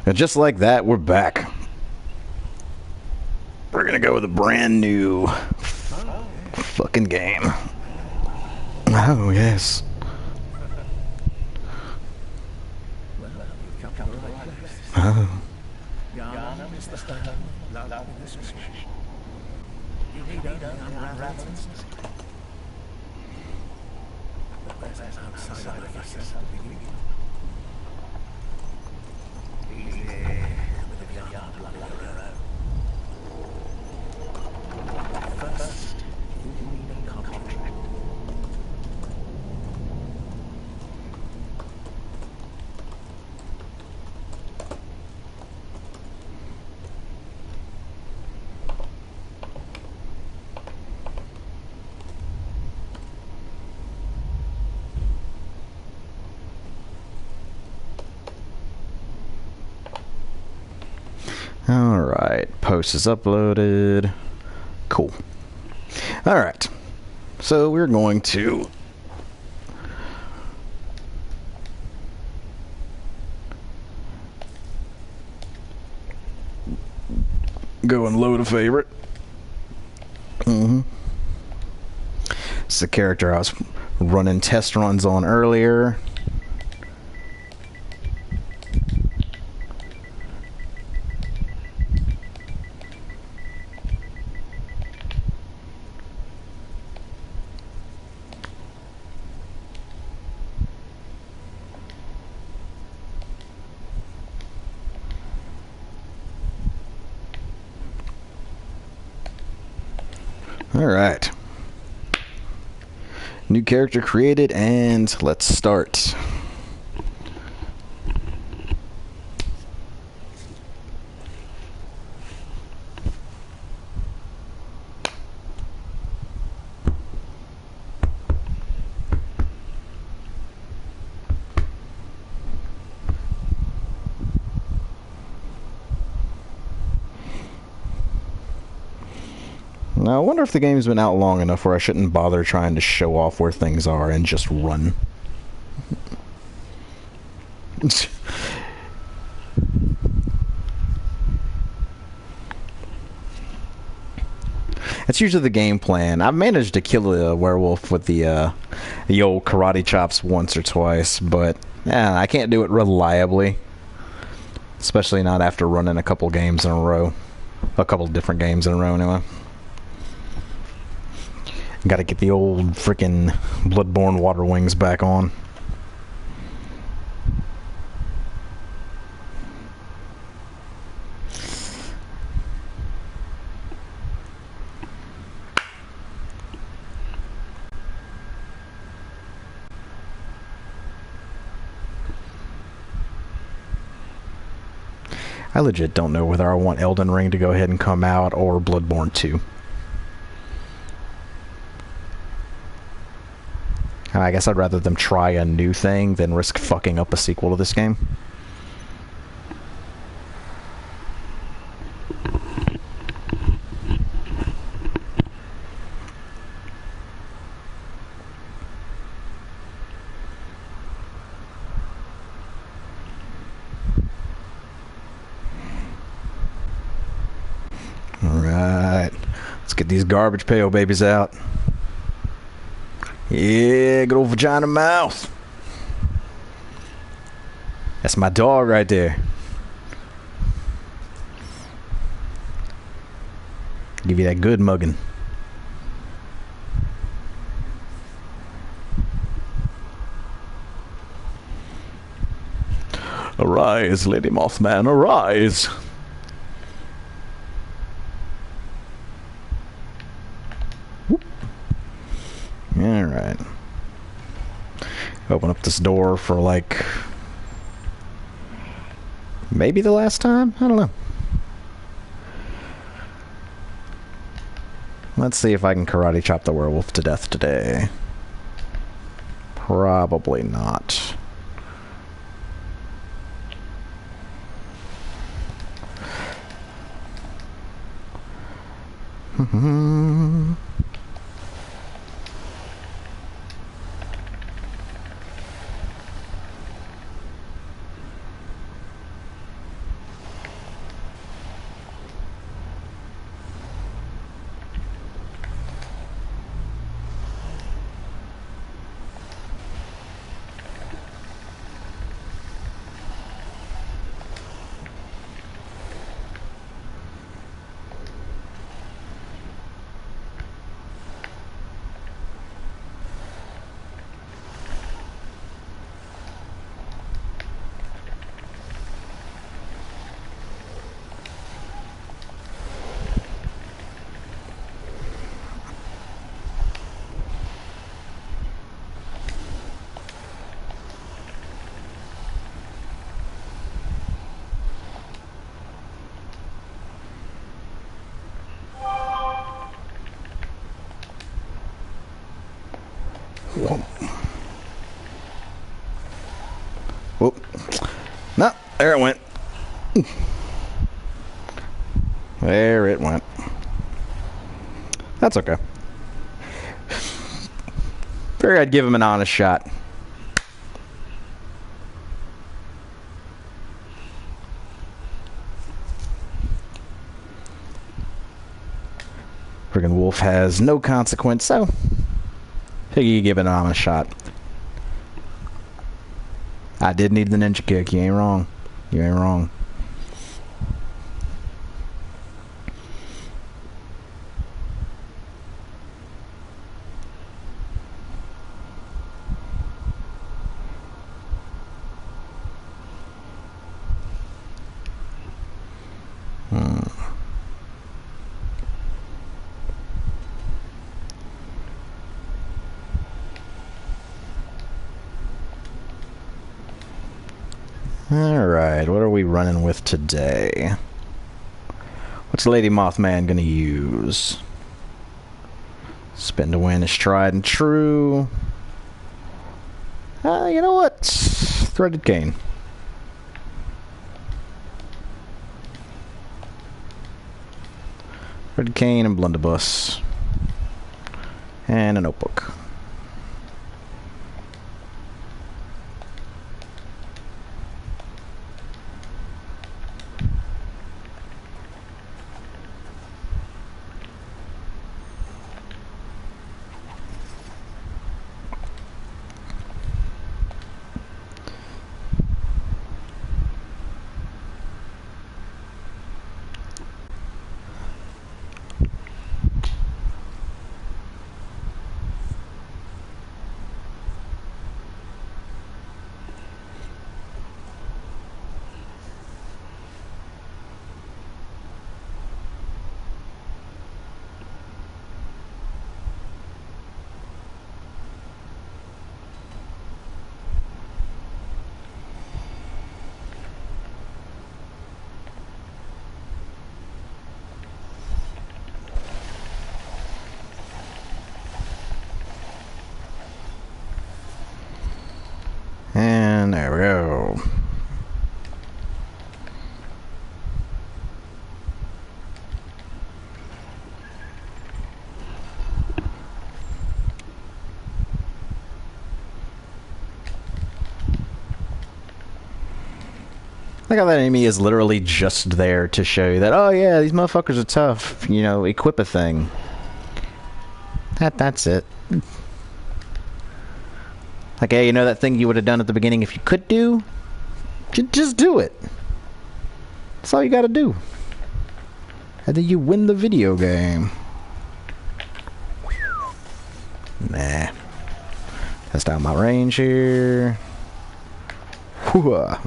And just like that, we're back. We're gonna go with a brand new fucking game. Oh, yes. Oh. Yharnam is the stone, love in this mission. You need only unravel but there's outside of yourself to begin. Easy with a Yharnam blood of your own. First, you need a contract. Alright, post is uploaded. Cool. Alright, so we're going to go and load a favorite. It's the character I was running test runs on earlier. Alright. New character created, and let's start. Now, I wonder if the game's been out long enough where I shouldn't bother trying to show off where things are and just run. That's usually the game plan. I've managed to kill a werewolf with the old karate chops once or twice, but I can't do it reliably. Especially not after running a couple games in a row. A couple different games in a row, anyway. Gotta get the old frickin' Bloodborne water wings back on. I legit don't know whether I want Elden Ring to go ahead and come out or Bloodborne 2. I guess I'd rather them try a new thing than risk fucking up a sequel to this game. Alright. Let's get these garbage pail babies out. Yeah, good old vagina mouth. That's my dog right there. Give you that good mugging. Arise, Lady Mothman, arise. Alright. Open up this door for, like, maybe the last time? I don't know. Let's see if I can karate chop the werewolf to death today. Probably not. Whoa. Whoop. No, there it went. There it went. That's okay. Figured I'd give him an honest shot. Friggin' wolf has no consequence, so figure you give it an honest shot. I did need the ninja kick. You ain't wrong. You ain't wrong. Alright, what are we running with today? What's Lady Mothman gonna use? Spin to win is tried and true. You know what? Threaded cane. Threaded cane and blunderbuss. And a notebook. And there we go. Like how that enemy is literally just there to show you that, oh yeah, these motherfuckers are tough. You know, equip a thing. That's it. Like, hey, you know that thing you would have done at the beginning if you could do? Just do it. That's all you gotta do. And then you win the video game. Nah. Test out my range here. Whoa.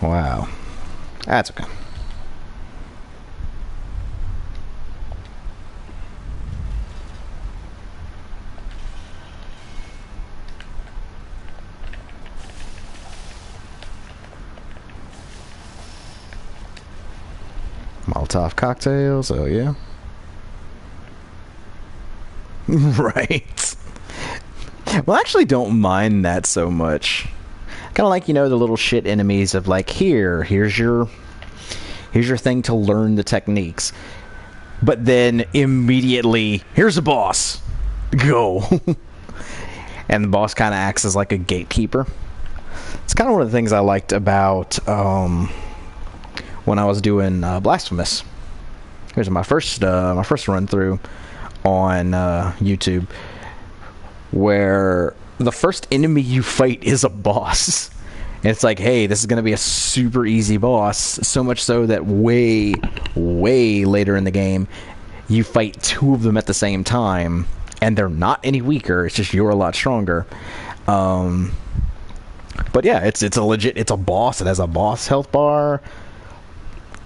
Wow. That's okay. Molotov cocktails, oh yeah. Right. Well, I actually don't mind that so much. Kind of like, you know, the little shit enemies of like, here's your thing to learn the techniques. But then immediately, here's a boss. Go. And the boss kind of acts as like a gatekeeper. It's kind of one of the things I liked about when I was doing Blasphemous. Here's my first run through on YouTube, where the first enemy you fight is a boss. And it's like, hey, this is going to be a super easy boss, so much so that way later in the game, you fight two of them at the same time, and they're not any weaker, it's just you're a lot stronger. But yeah, it's a boss. It has a boss health bar.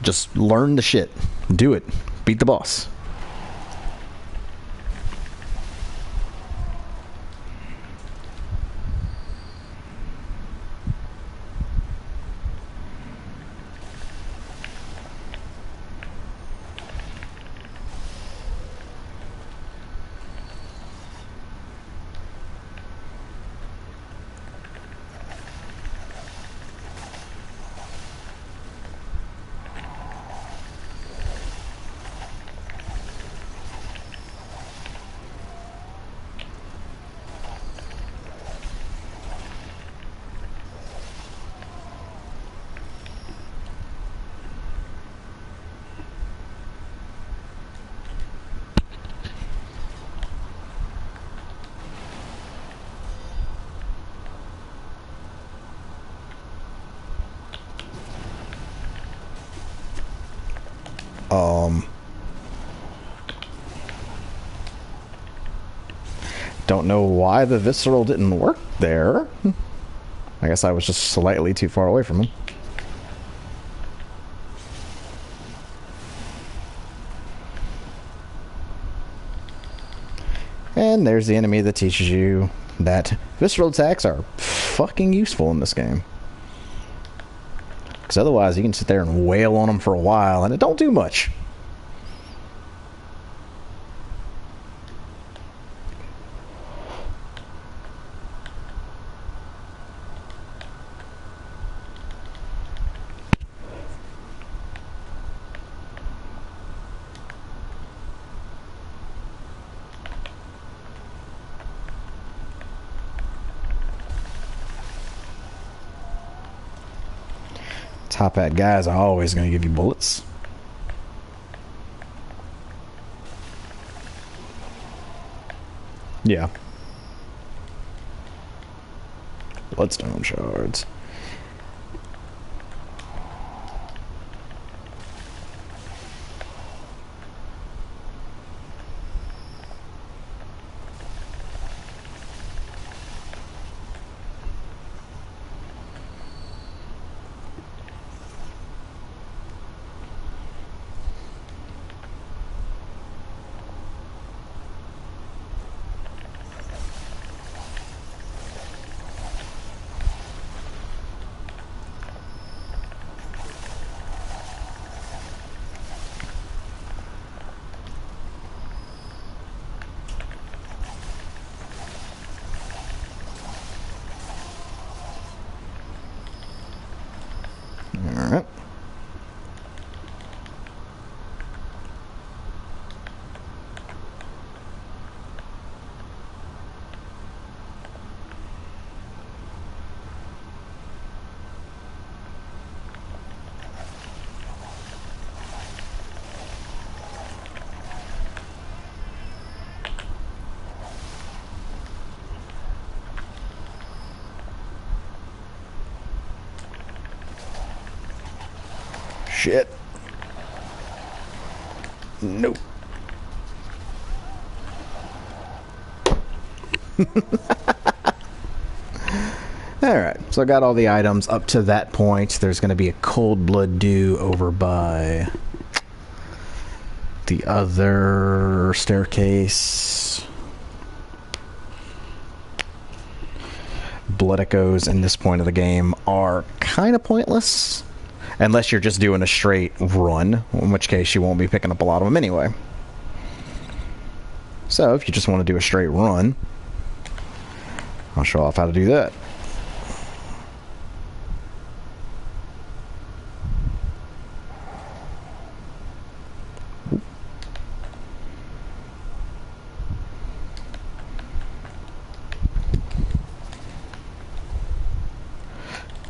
Just learn the shit. Do it. Beat the boss. Don't know why the visceral didn't work there. I guess I was just slightly too far away from him. And there's the enemy that teaches you that visceral attacks are fucking useful in this game. Because otherwise you can sit there and wail on them for a while and it don't do much. Top hat guys are always going to give you bullets. Yeah. Bloodstone shards. Alright. Shit. Nope. Alright, so I got all the items up to that point. There's going to be a cold blood dew over by the other staircase. Blood echoes in this point of the game are kind of pointless. Unless you're just doing a straight run, in which case you won't be picking up a lot of them anyway. So, if you just want to do a straight run, I'll show off how to do that.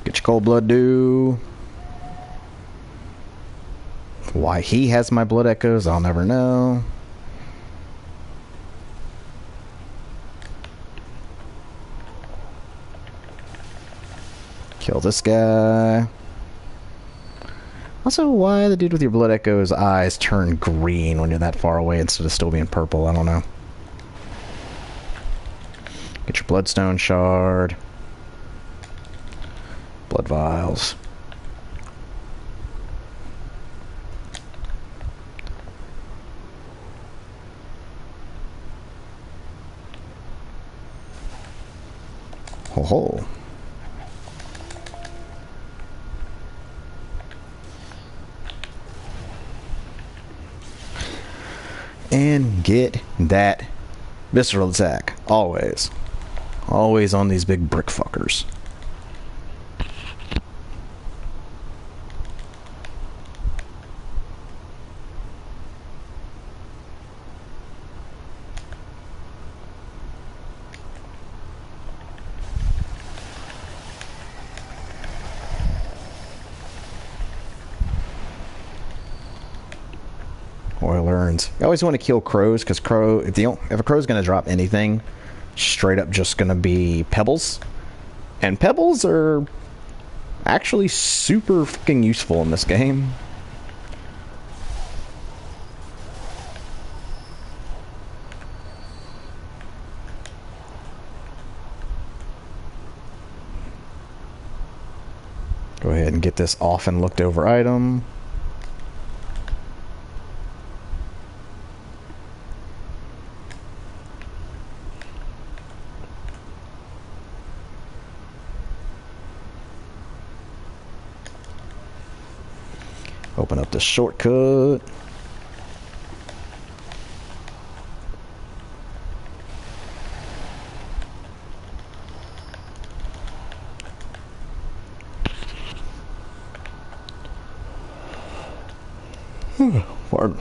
Get your cold blood dew. Why he has my blood echoes, I'll never know. Kill this guy. Also, why the dude with your blood echoes eyes turn green when you're that far away instead of still being purple, I don't know. Get your bloodstone shard. Blood vials. Ho ho. And get that visceral attack. Always. Always on these big brick fuckers. Oil urns. You always want to kill crows, because if a crow's going to drop anything, straight up just going to be pebbles. And pebbles are actually super fucking useful in this game. ahead and get this often looked over item. Open up the shortcut. Pardon.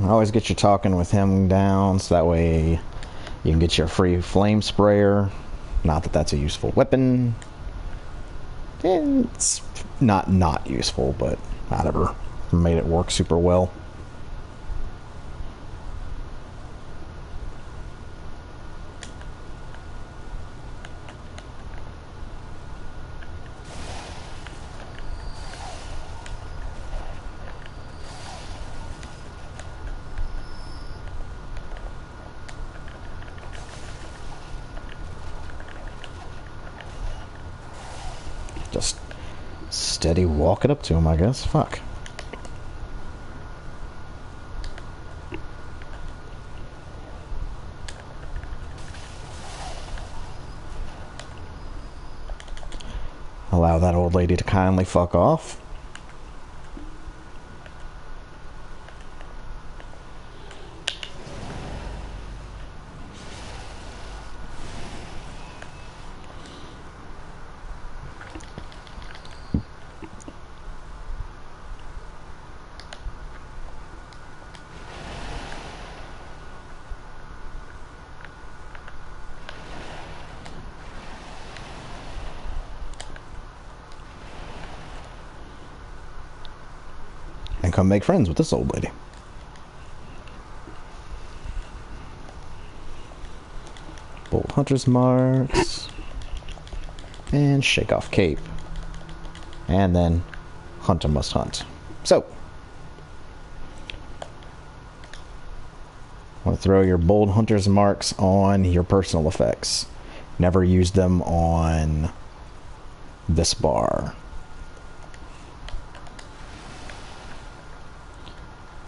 Always get you talking with him down, so that way you can get your free flame sprayer. Not that that's a useful weapon. It's not useful, but whatever. Made it work super well. Just steady walking up to him, I guess. Fuck. Allow that old lady to kindly fuck off. And come make friends with this old lady. Bold Huntress marks. And shake off cape. And then hunter must hunt. So, want to throw your Bold Hunter's marks on your personal effects. Never use them on this bar.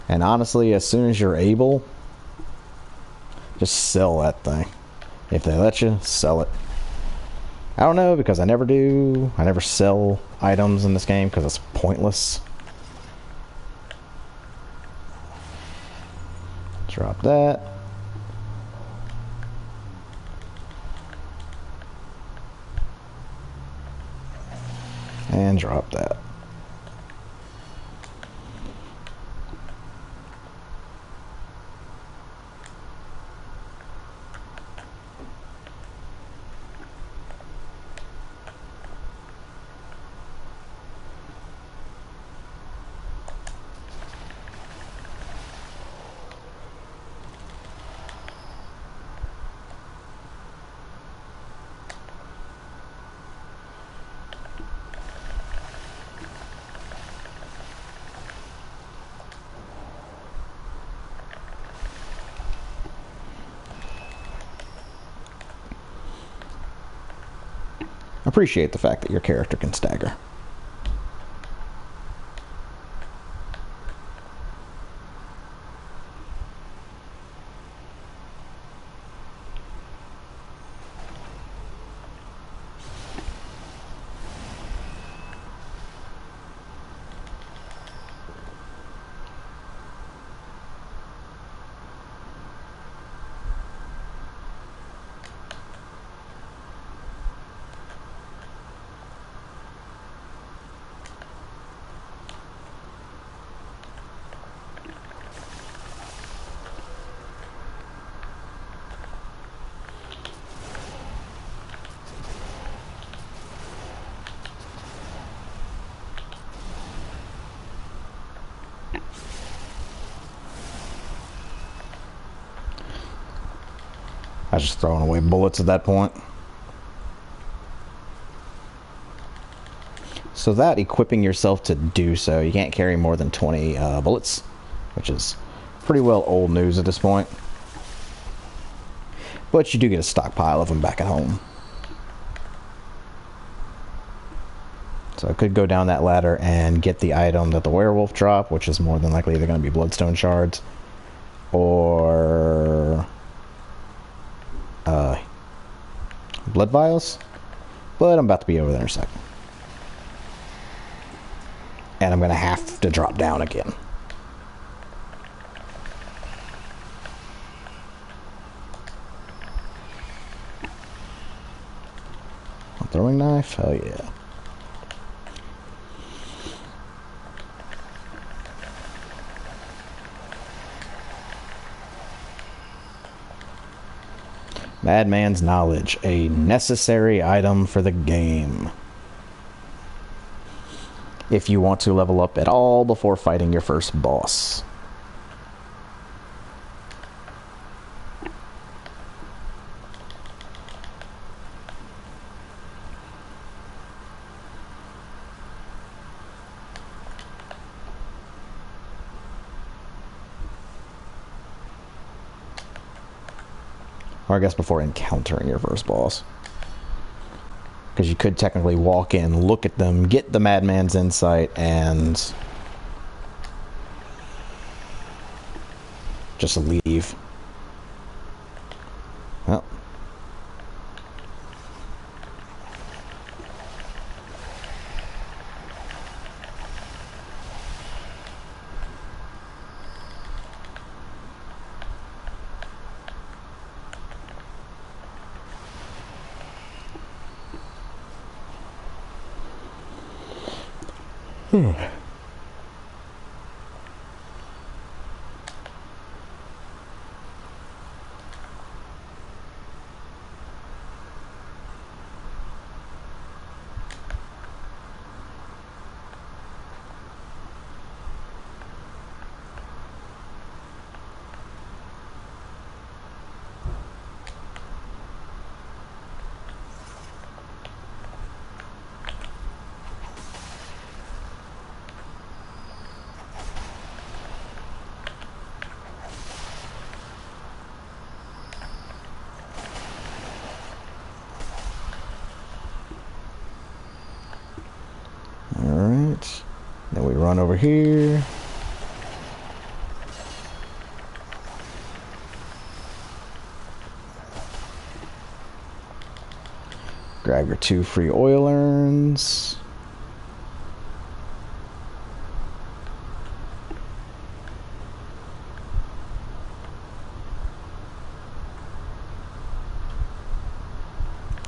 And honestly, as soon as you're able, just sell that thing. If they let you, sell it. I don't know, because I never do. I never sell items in this game because it's pointless. Drop that. And drop that. Appreciate the fact that your character can stagger. I was just throwing away bullets at that point. So that equipping yourself to do so, you can't carry more than 20 bullets, which is pretty well old news at this point. But you do get a stockpile of them back at home. So I could go down that ladder and get the item that the werewolf dropped, which is more than likely either going to be bloodstone shards or blood vials. But I'm about to be over there in a second. And I'm going to have to drop down again. A throwing knife? Hell yeah. Madman's Knowledge, a necessary item for the game. If you want to level up at all before fighting your first boss. Or I guess before encountering your first boss. Because you could technically walk in, look at them, get the Madman's Insight, and just leave. Well. Alright. Then we run over here. Grab your 2 free oil urns.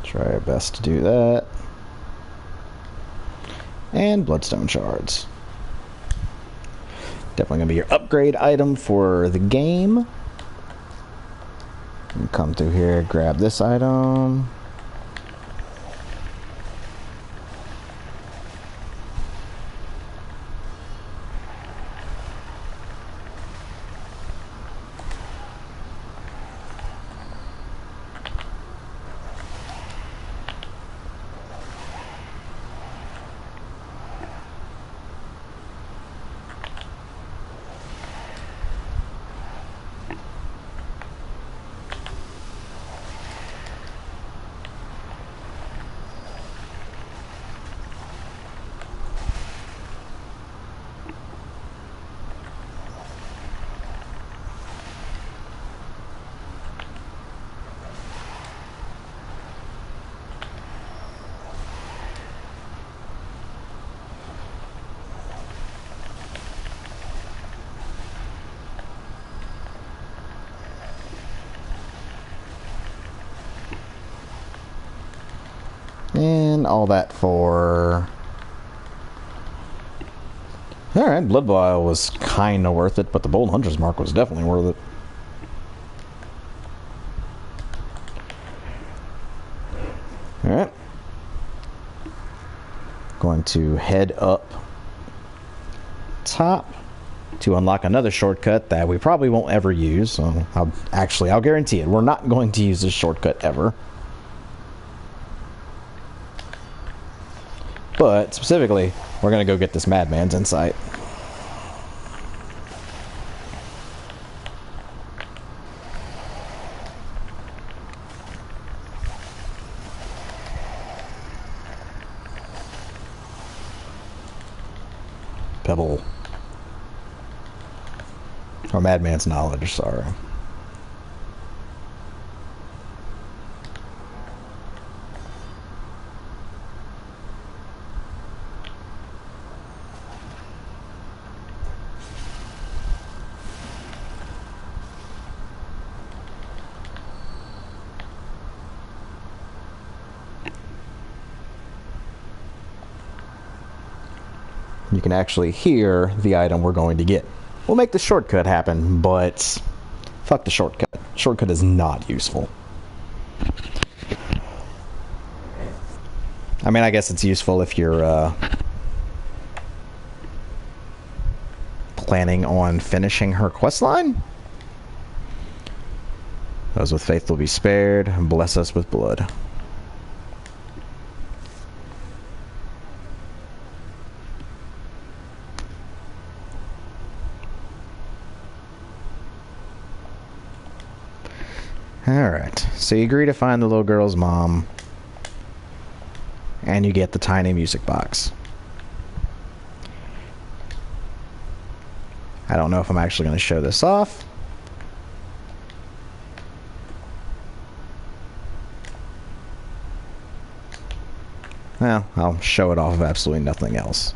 Try our best to do that. And bloodstone shards. Definitely gonna be your upgrade item for the game. You come through here, grab this item. And all that for... Alright, Blood Vial was kinda worth it, but the Bold Huntress Mark was definitely worth it. Alright. Going to head up top to unlock another shortcut that we probably won't ever use. So I'll guarantee it. We're not going to use this shortcut ever. But specifically, we're going to go get this madman's insight. Pebble. Or madman's knowledge, sorry. You can actually hear the item we're going to get. We'll make the shortcut happen, but fuck the shortcut. Shortcut is not useful. I mean, I guess it's useful if you're planning on finishing her questline. Those with faith will be spared. Bless us with blood. Alright, so you agree to find the little girl's mom, and you get the tiny music box. I don't know if I'm actually going to show this off. Well, I'll show it off of absolutely nothing else.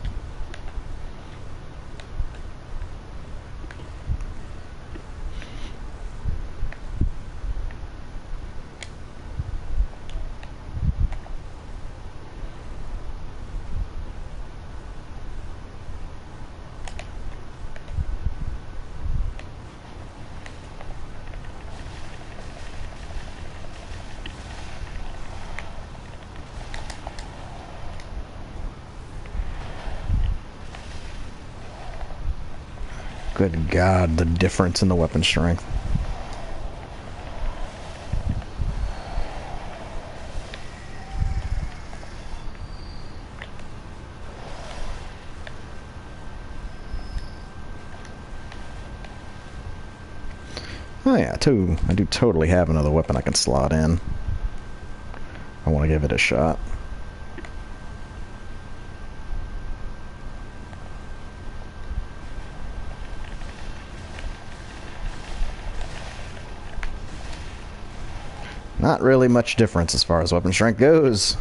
Good God, the difference in the weapon strength. Oh yeah, I do totally have another weapon I can slot in. I want to give it a shot. Not really much difference as far as weapon strength goes.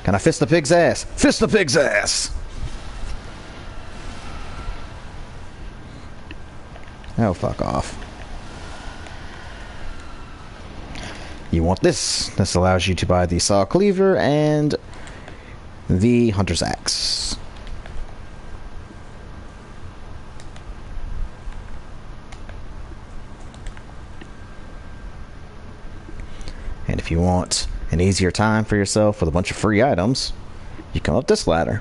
Can I fist the pig's ass? Fist the pig's ass! Oh, fuck off. You want this. This allows you to buy the saw cleaver and the hunter's axe. And if you want an easier time for yourself with a bunch of free items, you come up this ladder.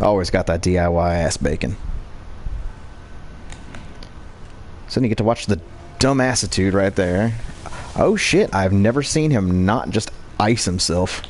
Always got that DIY ass bacon. So then you get to watch the dumbassitude right there. Oh shit, I've never seen him not just ice himself.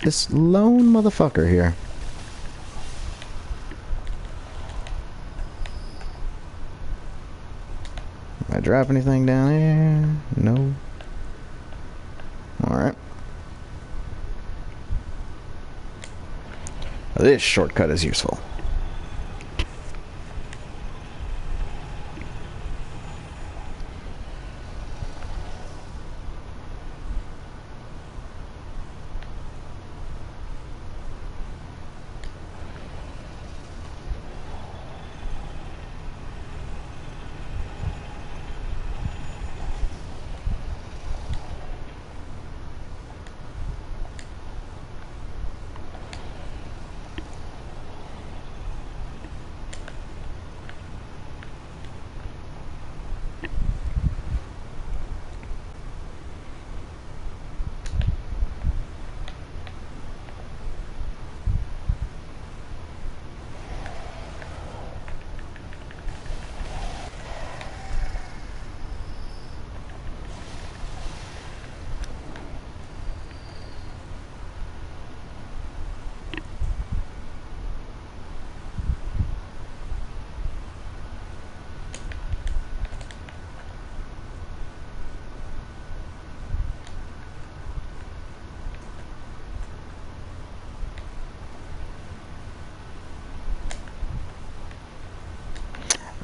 This lone motherfucker here. Did I drop anything down here? No. Alright. This shortcut is useful.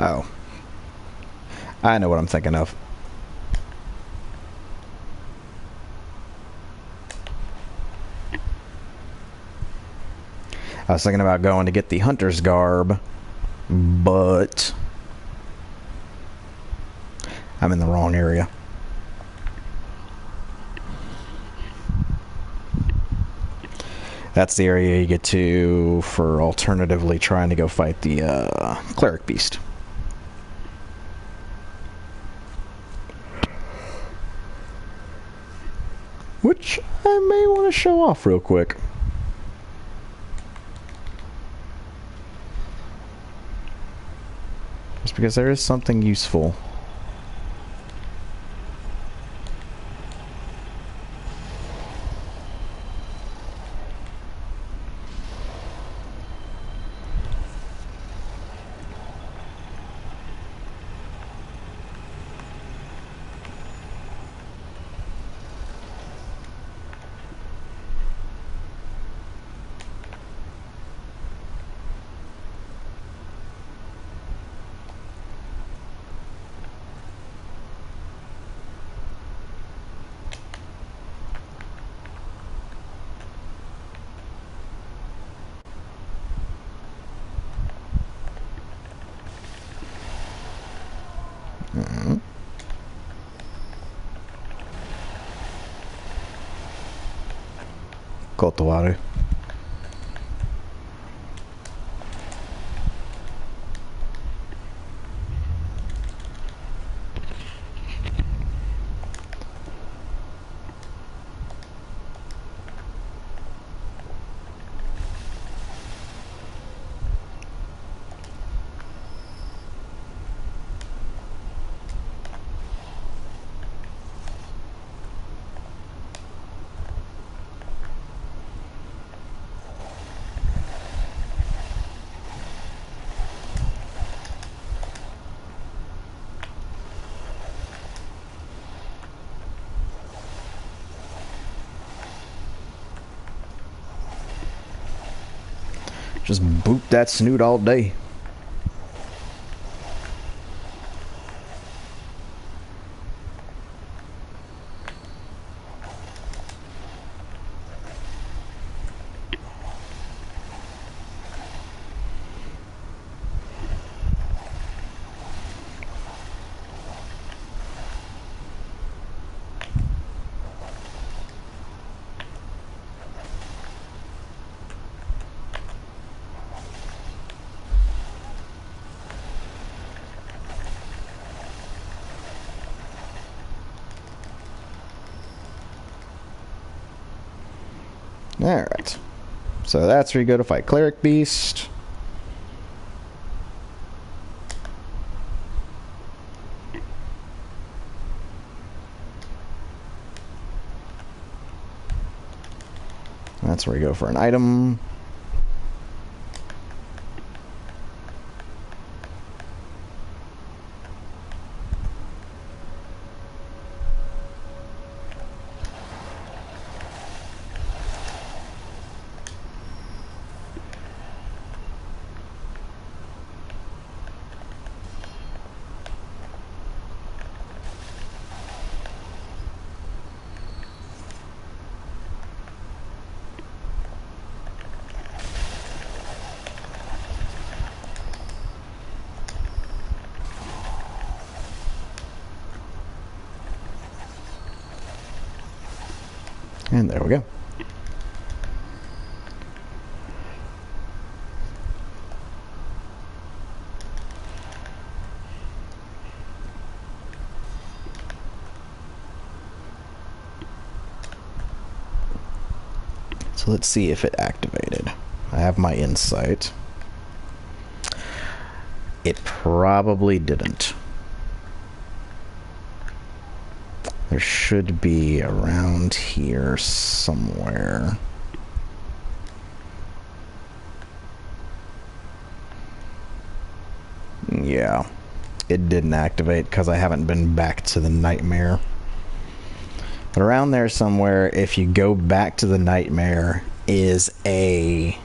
Oh. I know what I'm thinking of. I was thinking about going to get the hunter's garb, but I'm in the wrong area. That's the area you get to for alternatively trying to go fight the cleric beast. Which I may want to show off real quick. Just because there is something useful. Kotowaru. Just boot that snoot all day. Alright. So that's where you go to fight Cleric Beast. That's where you go for an item. And there we go. So let's see if it activated. I have my insight. It probably didn't. There should be around here somewhere. Yeah, it didn't activate because I haven't been back to the nightmare. But around there somewhere, if you go back to the nightmare, is a...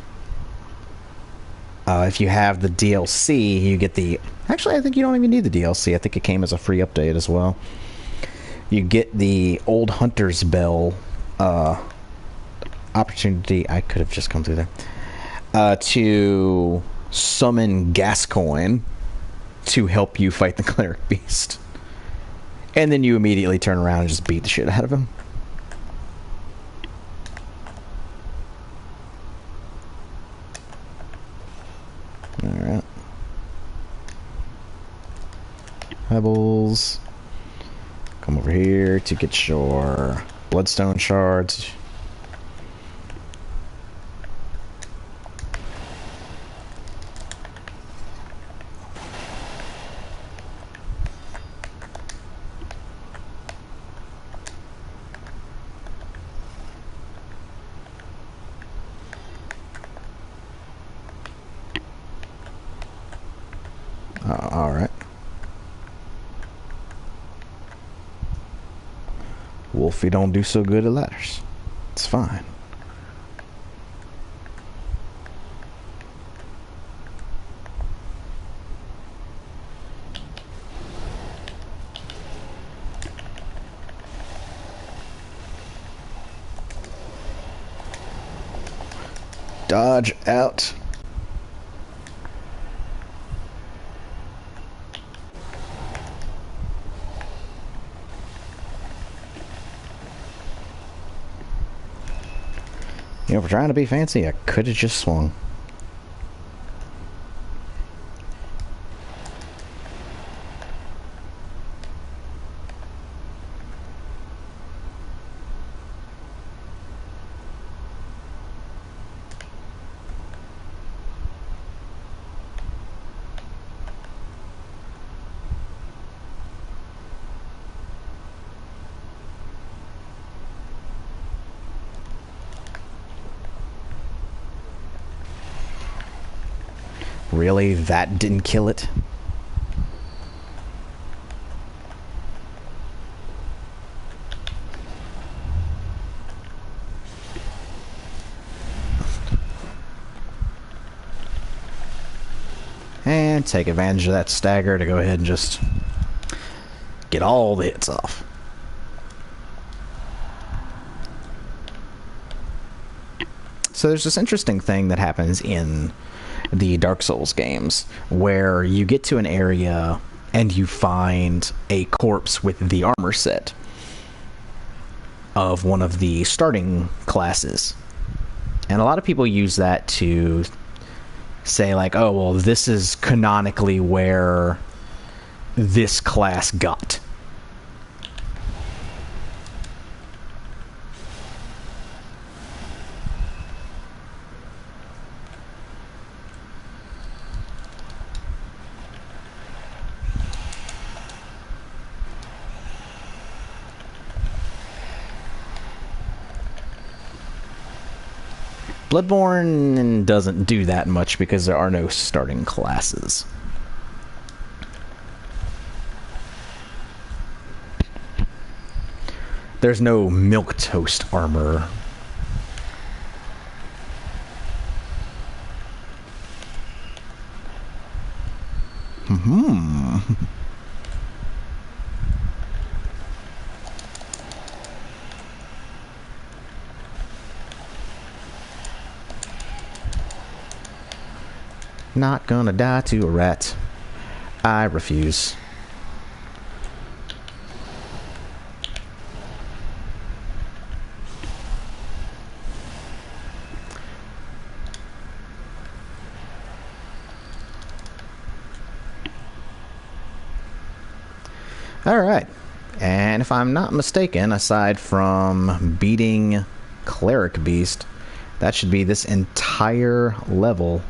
if you have the DLC, you get the... Actually, I think you don't even need the DLC. I think it came as a free update as well. You get the old Hunter's Bell opportunity. I could have just come through there. To summon Gascoigne to help you fight the Cleric Beast. And then you immediately turn around and just beat the shit out of him. Alright. Pebbles. Come over here to get your bloodstone shards. Alright. Wolfie don't do so good at ladders. It's fine. Dodge out. You know, for trying to be fancy, I could have just swung. Really? That didn't kill it? And take advantage of that stagger to go ahead and just get all the hits off. So there's this interesting thing that happens in the Dark Souls games where you get to an area and you find a corpse with the armor set of one of the starting classes. And a lot of people use that to say like, oh, well, this is canonically where this class got. Bloodborne doesn't do that much because there are no starting classes. There's no milquetoast armor. Not gonna die to a rat. I refuse. Alright. And if I'm not mistaken, aside from beating Cleric Beast, that should be this entire level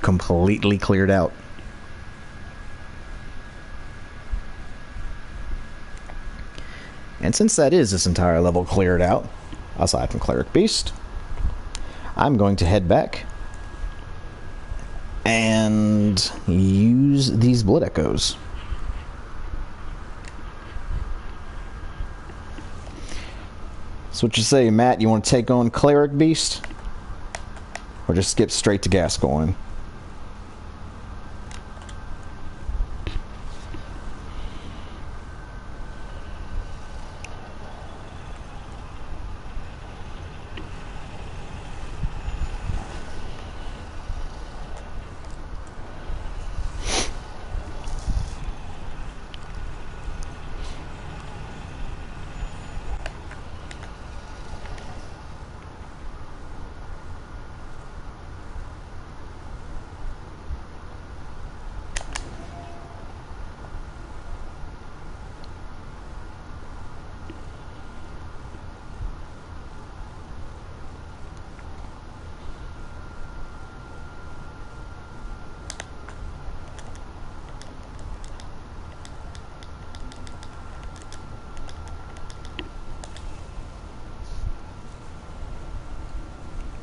completely cleared out. And since that is this entire level cleared out, aside from Cleric Beast, I'm going to head back and use these Blood Echoes. So what you say, Matt? You want to take on Cleric Beast? Or just skip straight to Gascoigne?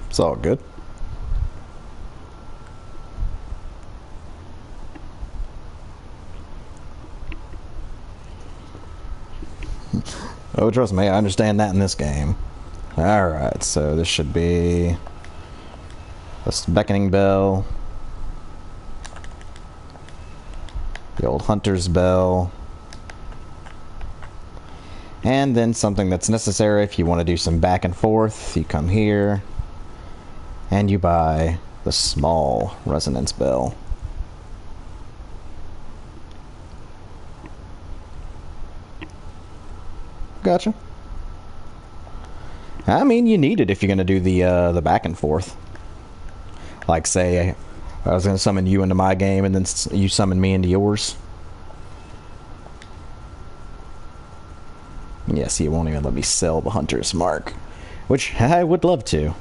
It's all good. Oh, trust me, I understand that in this game. Alright, so this should be this beckoning bell, the old hunter's bell, and then something that's necessary if you want to do some back and forth. You come here and you buy the small resonance bell. Gotcha. I mean, you need it if you're gonna do the back and forth. Like, say, I was gonna summon you into my game, and then you summon me into yours. Yes, he won't even let me sell the Hunter's Mark, which I would love to.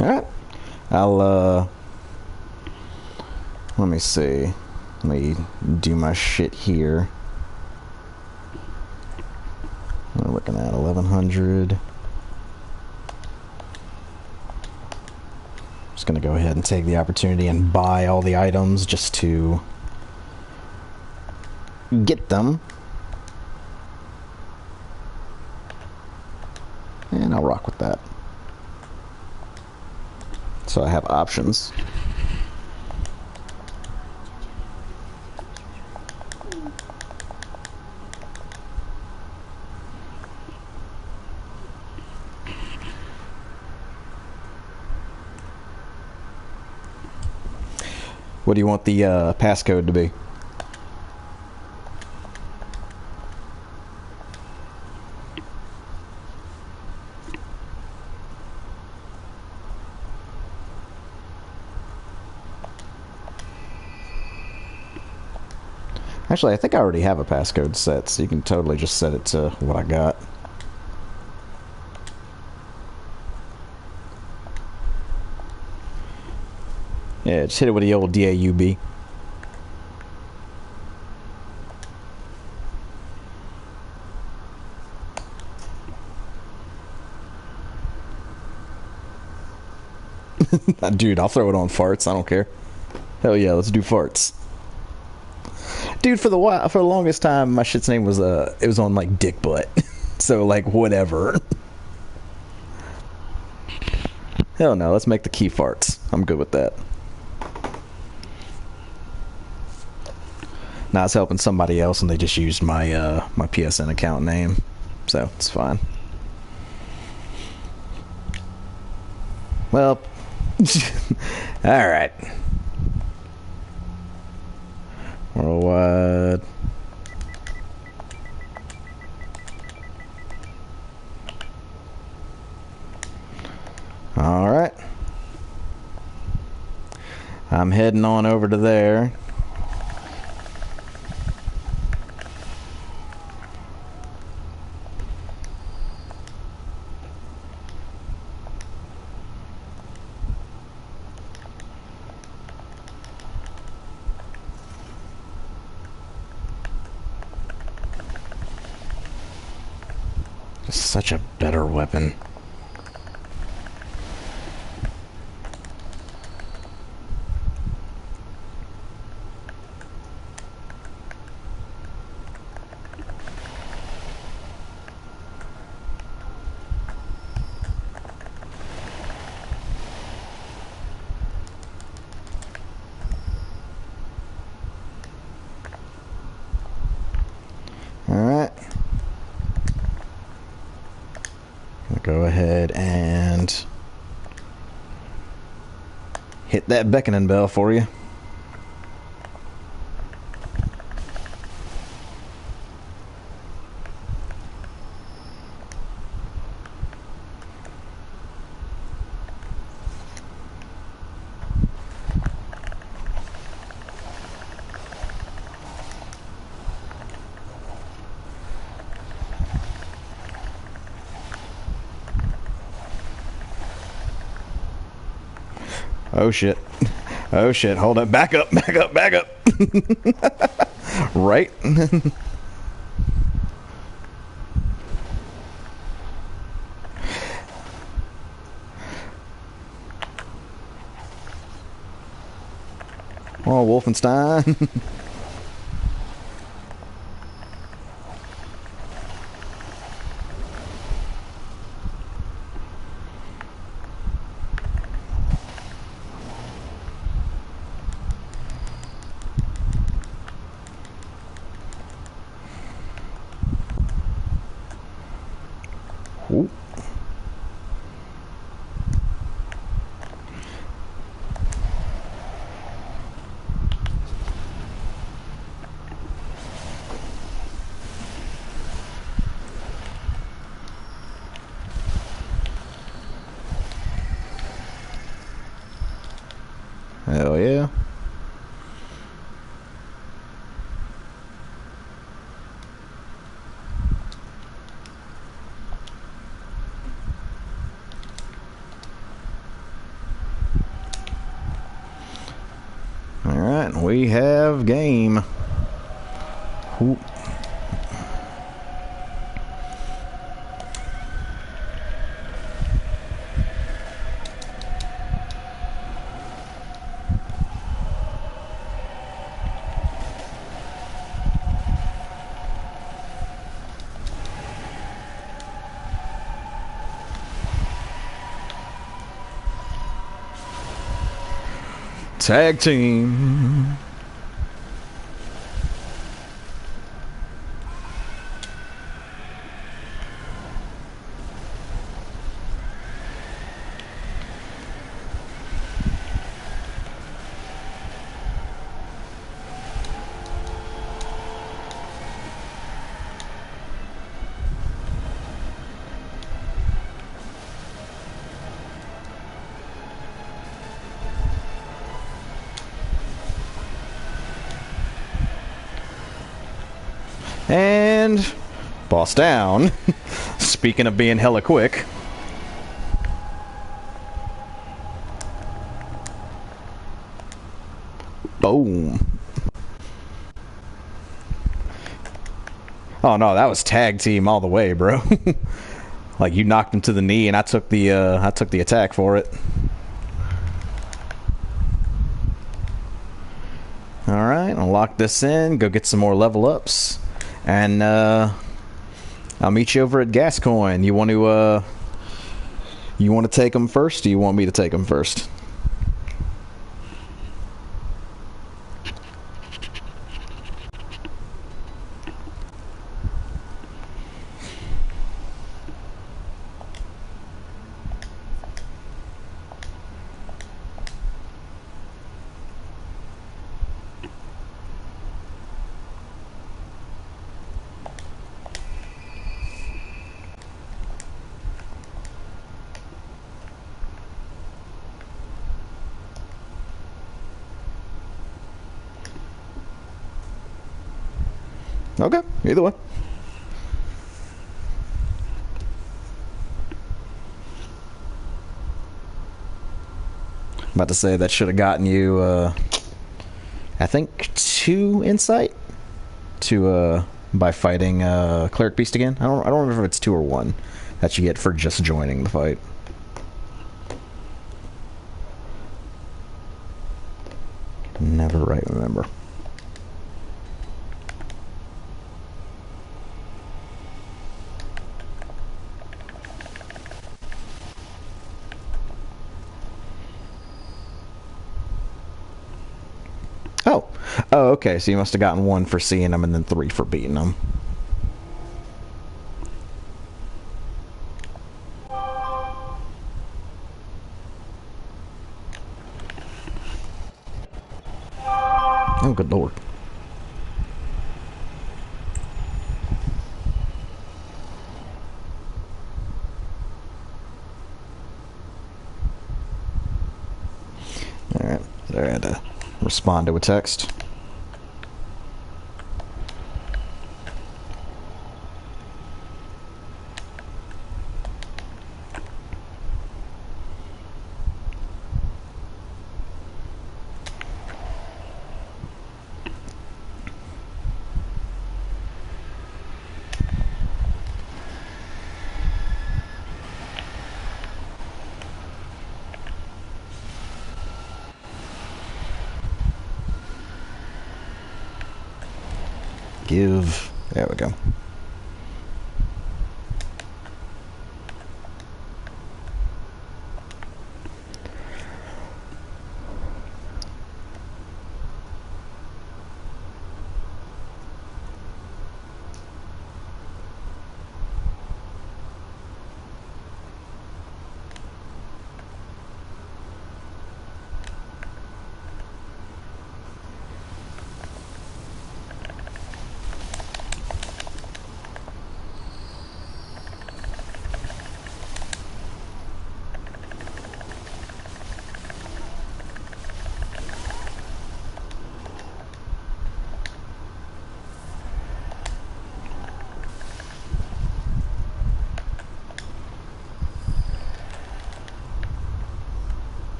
Alright. I'll, let me see. Let me do my shit here. We're looking at 1100. Just gonna go ahead and take the opportunity and buy all the items just to get them. And I'll rock with that. So I have options. What do you want the passcode to be? Actually, I think I already have a passcode set, so you can totally just set it to what I got. Yeah, just hit it with the old DAUB. Dude, I'll throw it on farts. I don't care. Hell yeah, let's do farts. Dude, for the longest time, my shit's name was it was on like dick butt. So like whatever. Hell no, let's make the key farts. I'm good with that. Now I was helping somebody else, and they just used my my PSN account name, so it's fine. Well, all right. Worldwide. All right. I'm heading on over to there. Such a better weapon. Alright. Go ahead and hit that beckoning bell for you. Oh shit. Oh shit. Hold up. Back up. Back up. Back up. Right? Oh, Wolfenstein. Ooh. Hell yeah. Alright, we have game. Ooh. Tag team. And boss down. Speaking of being hella quick. Boom. Oh no, that was tag team all the way, bro. Like you knocked him to the knee and I took the attack for it. Alright, I'll lock this in, go get some more level ups. And I'll meet you over at Gascoigne. You want to take them first, or do you want me to take them first? Okay, either way. I'm about to say that should have gotten you, I think, 2 insight to by fighting Cleric Beast again. I don't remember if it's 2 or 1 that you get for just joining the fight. Never right remember. Oh, okay, so you must have gotten 1 for seeing them and then 3 for beating them. Oh, good lord. Alright, there I had to respond to a text. There we go.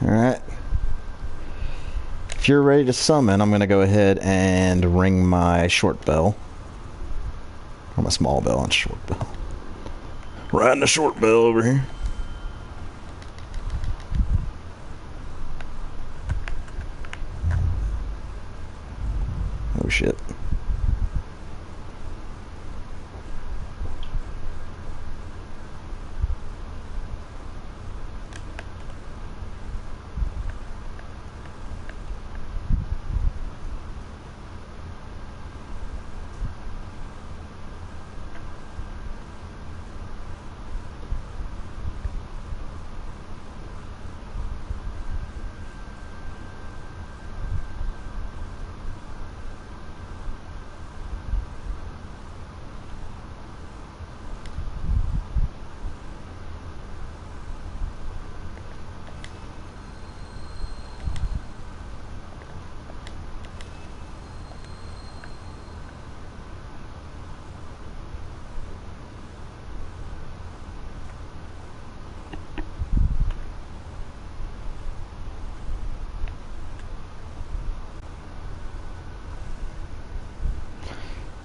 Alright. If you're ready to summon, I'm going to go ahead and ring my short bell. Or my small bell and short bell. Riding the short bell over here. Oh shit.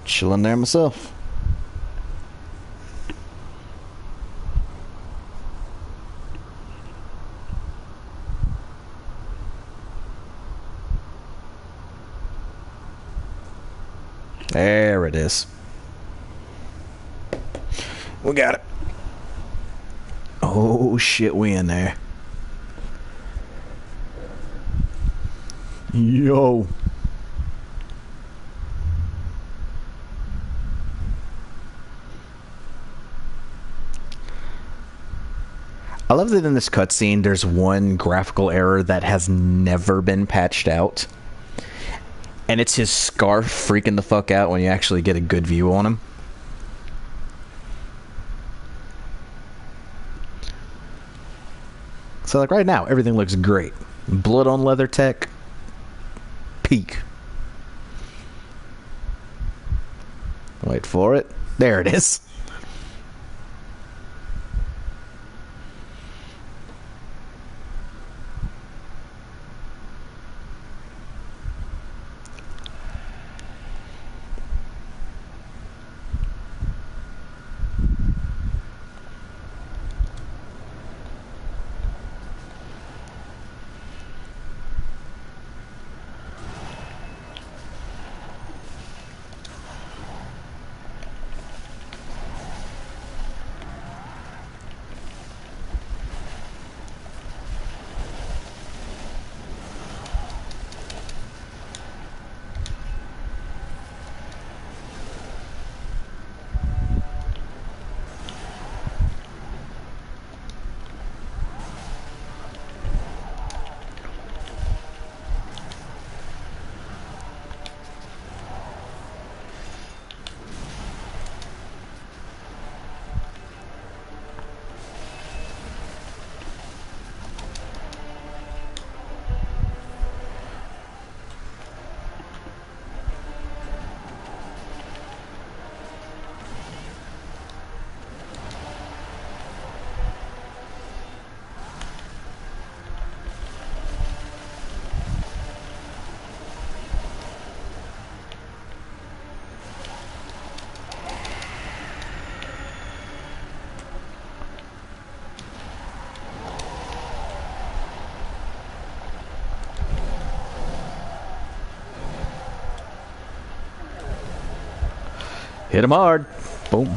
Chilling there myself. There it is. We got it. Oh shit, we in there. Yo. I love that in this cutscene there's one graphical error that has never been patched out. And it's his scarf freaking the fuck out when you actually get a good view on him. So like right now, everything looks great. Blood on leather tech. Peak. Wait for it. There it is. Hit him hard. Boom.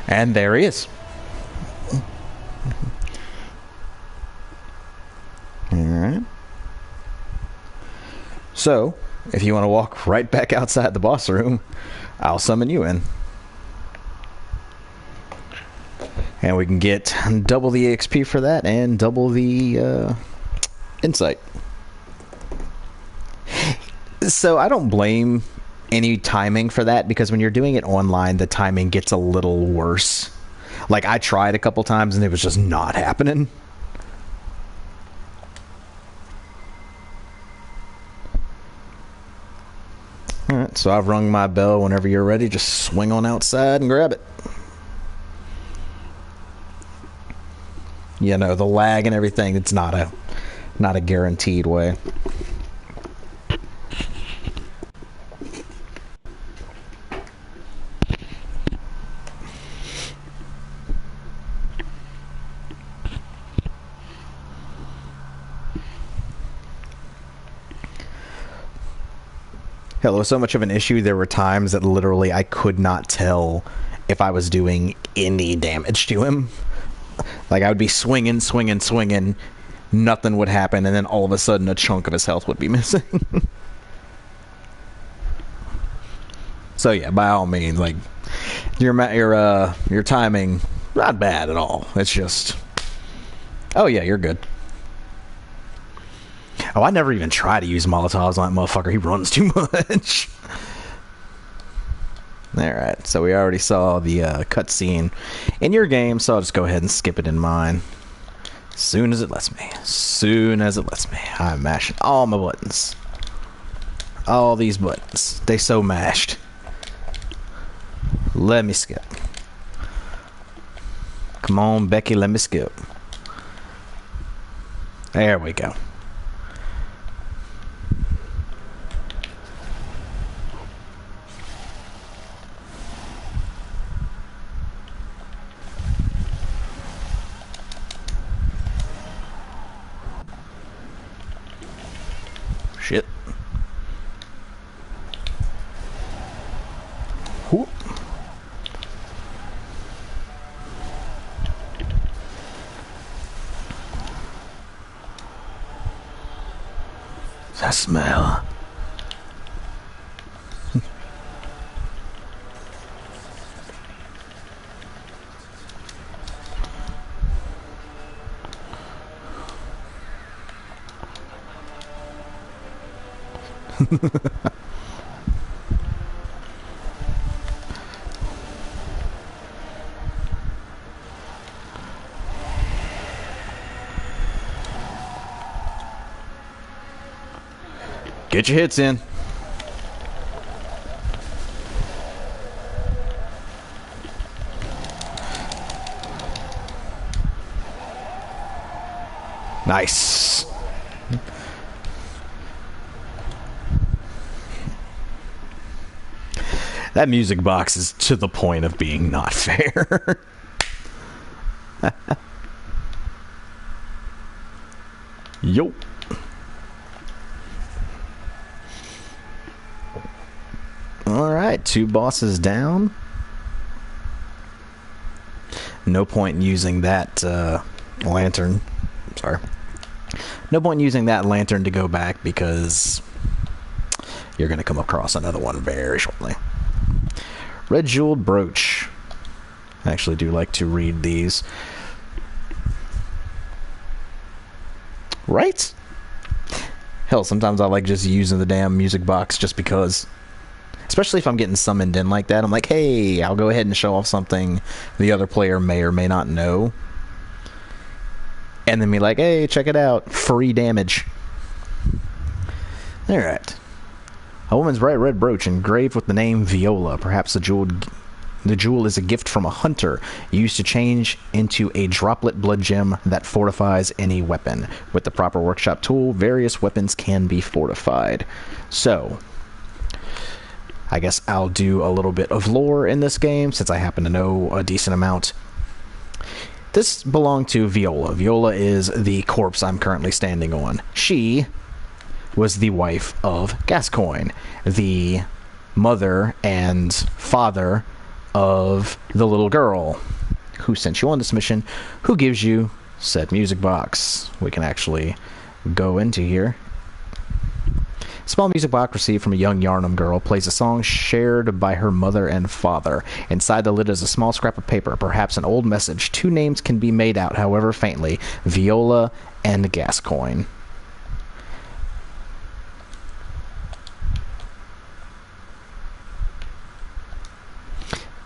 And there he is. Alright. So, if you want to walk right back outside the boss room, I'll summon you in. And we can get double the XP for that and double the insight. So I don't blame any timing for that, because when you're doing it online, the timing gets a little worse. Like, I tried a couple times and it was just not happening. Alright, so I've rung my bell. Whenever you're ready, just swing on outside and grab it. You know, the lag and everything, it's not a guaranteed way. Hell, it was so much of an issue, there were times that literally I could not tell if I was doing any damage to him. Like, I would be swinging, nothing would happen, and then all of a sudden a chunk of his health would be missing. So yeah, by all means, like, your timing, not bad at all. It's just, oh yeah, you're good. Oh, I never even try to use Molotovs on that motherfucker. He runs too much. Alright, so we already saw the cutscene in your game, so I'll just go ahead and skip it in mine. Soon as it lets me. I'm mashing all my buttons. All these buttons. They so mashed. Let me skip. Come on, Becky, let me skip. There we go. Shit. Whoop. That smell. Get your hits in. Nice. That music box is to the point of being not fair. Yo. Alright, 2 bosses down. No point in using that lantern. Sorry. No point in using that lantern to go back because you're going to come across another one very shortly. Red Jeweled Brooch. I actually do like to read these. Right? Hell, sometimes I like just using the damn music box just because. Especially if I'm getting summoned in like that. I'm like, hey, I'll go ahead and show off something the other player may or may not know. And then be like, hey, check it out. Free damage. Alright. A woman's bright red brooch engraved with the name Viola. Perhaps the jewel is a gift from a hunter, used to change into a droplet blood gem that fortifies any weapon. With the proper workshop tool, various weapons can be fortified. So, I guess I'll do a little bit of lore in this game, since I happen to know a decent amount. This belonged to Viola. Viola is the corpse I'm currently standing on. She was the wife of Gascoigne, the mother and father of the little girl who sent you on this mission, who gives you said music box. We can actually go into here. Small music box received from a young Yharnam girl plays a song shared by her mother and father. Inside the lid is a small scrap of paper, perhaps an old message. 2 names can be made out, however faintly: Viola and Gascoigne.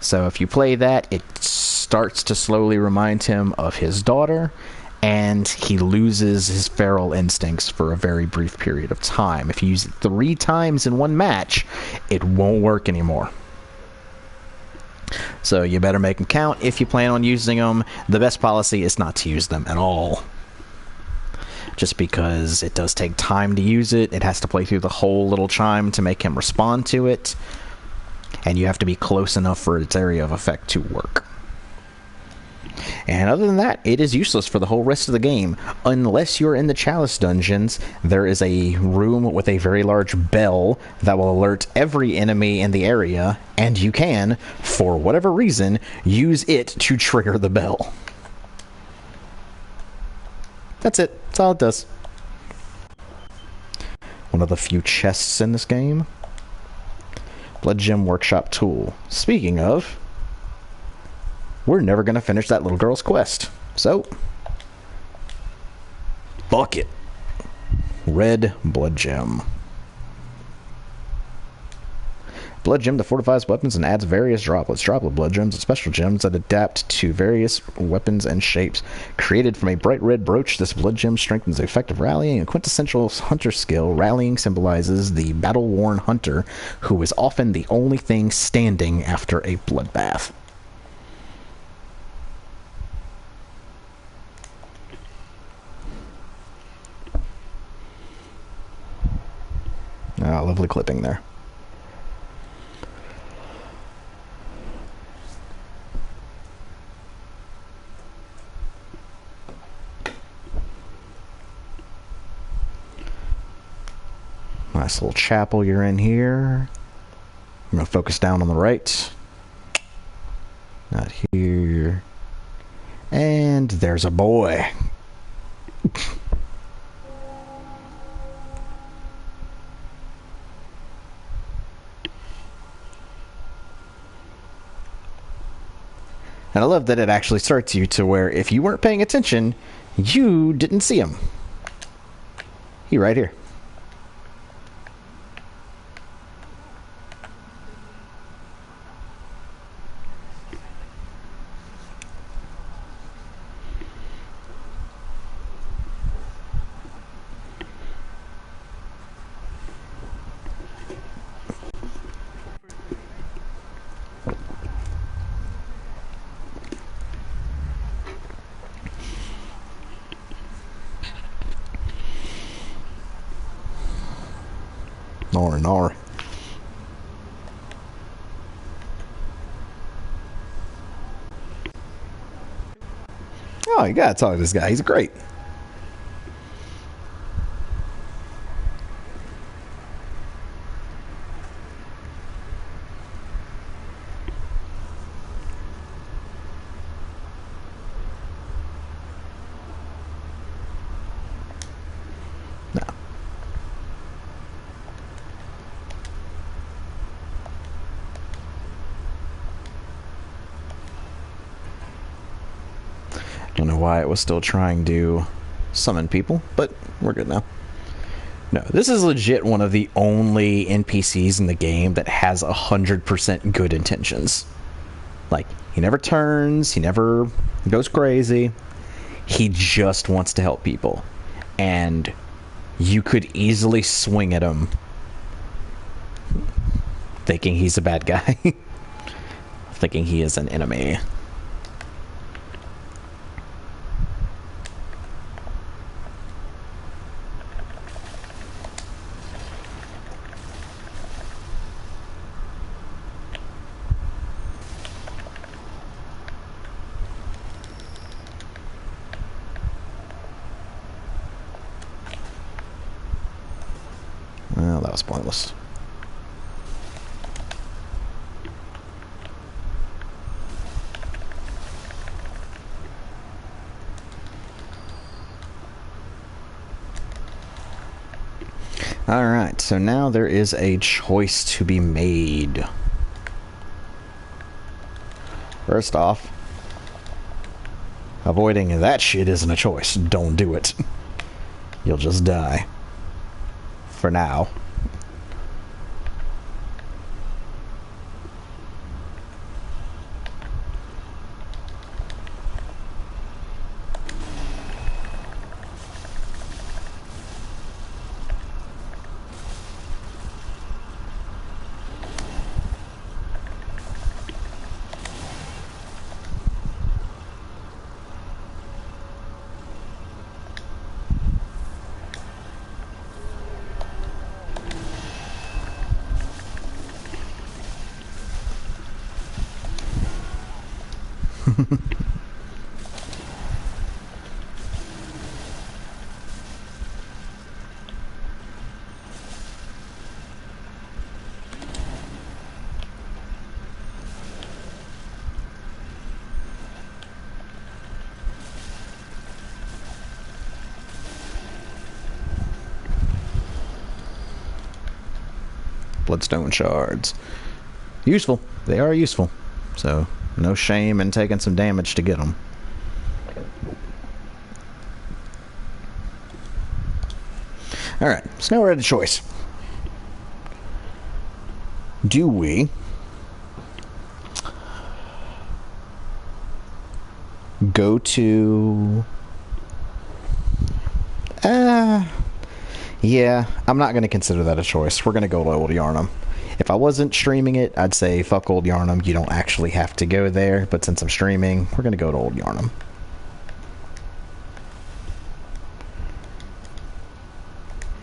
So if you play that, it starts to slowly remind him of his daughter, and he loses his feral instincts for a very brief period of time. If you use it 3 times in one match, it won't work anymore. So you better make them count if you plan on using them. The best policy is not to use them at all. Just because it does take time to use it. It has to play through the whole little chime to make him respond to it. And you have to be close enough for its area of effect to work. And other than that, it is useless for the whole rest of the game. Unless you're in the Chalice dungeons, there is a room with a very large bell that will alert every enemy in the area, and you can, for whatever reason, use it to trigger the bell. That's it. That's all it does. One of the few chests in this game. Blood Gem Workshop Tool. Speaking of, we're never going to finish that little girl's quest. So, bucket. Red Blood Gem. Blood Gem that fortifies weapons and adds various droplets. Droplet Blood Gems are special gems that adapt to various weapons and shapes. Created from a bright red brooch, this Blood Gem strengthens effective rallying. A quintessential hunter skill, rallying symbolizes the battle-worn hunter, who is often the only thing standing after a bloodbath. Ah, lovely clipping there. Nice little chapel you're in here. I'm going to focus down on the right. Not here. And there's a boy. And I love that it actually starts you to where if you weren't paying attention, you didn't see him. He right here. Nor. Oh, you gotta talk to this guy. He's great. Don't know why it was still trying to summon people, but we're good now. No, this is legit one of the only NPCs in the game that has 100% good intentions. Like, he never turns, he never goes crazy. He just wants to help people. And you could easily swing at him thinking he's a bad guy. Thinking he is an enemy. Well, that was pointless. Alright, so now there is a choice to be made. First off, avoiding that shit isn't a choice. Don't do it. You'll just die. For now. Bloodstone shards. Useful. They are useful. So, no shame in taking some damage to get them. Alright, so now we're at a choice. Do we go to... yeah, I'm not going to consider that a choice. We're going to go to Old Yharnam. If I wasn't streaming it, I'd say fuck Old Yharnam. You don't actually have to go there. But since I'm streaming, we're going to go to Old Yharnam.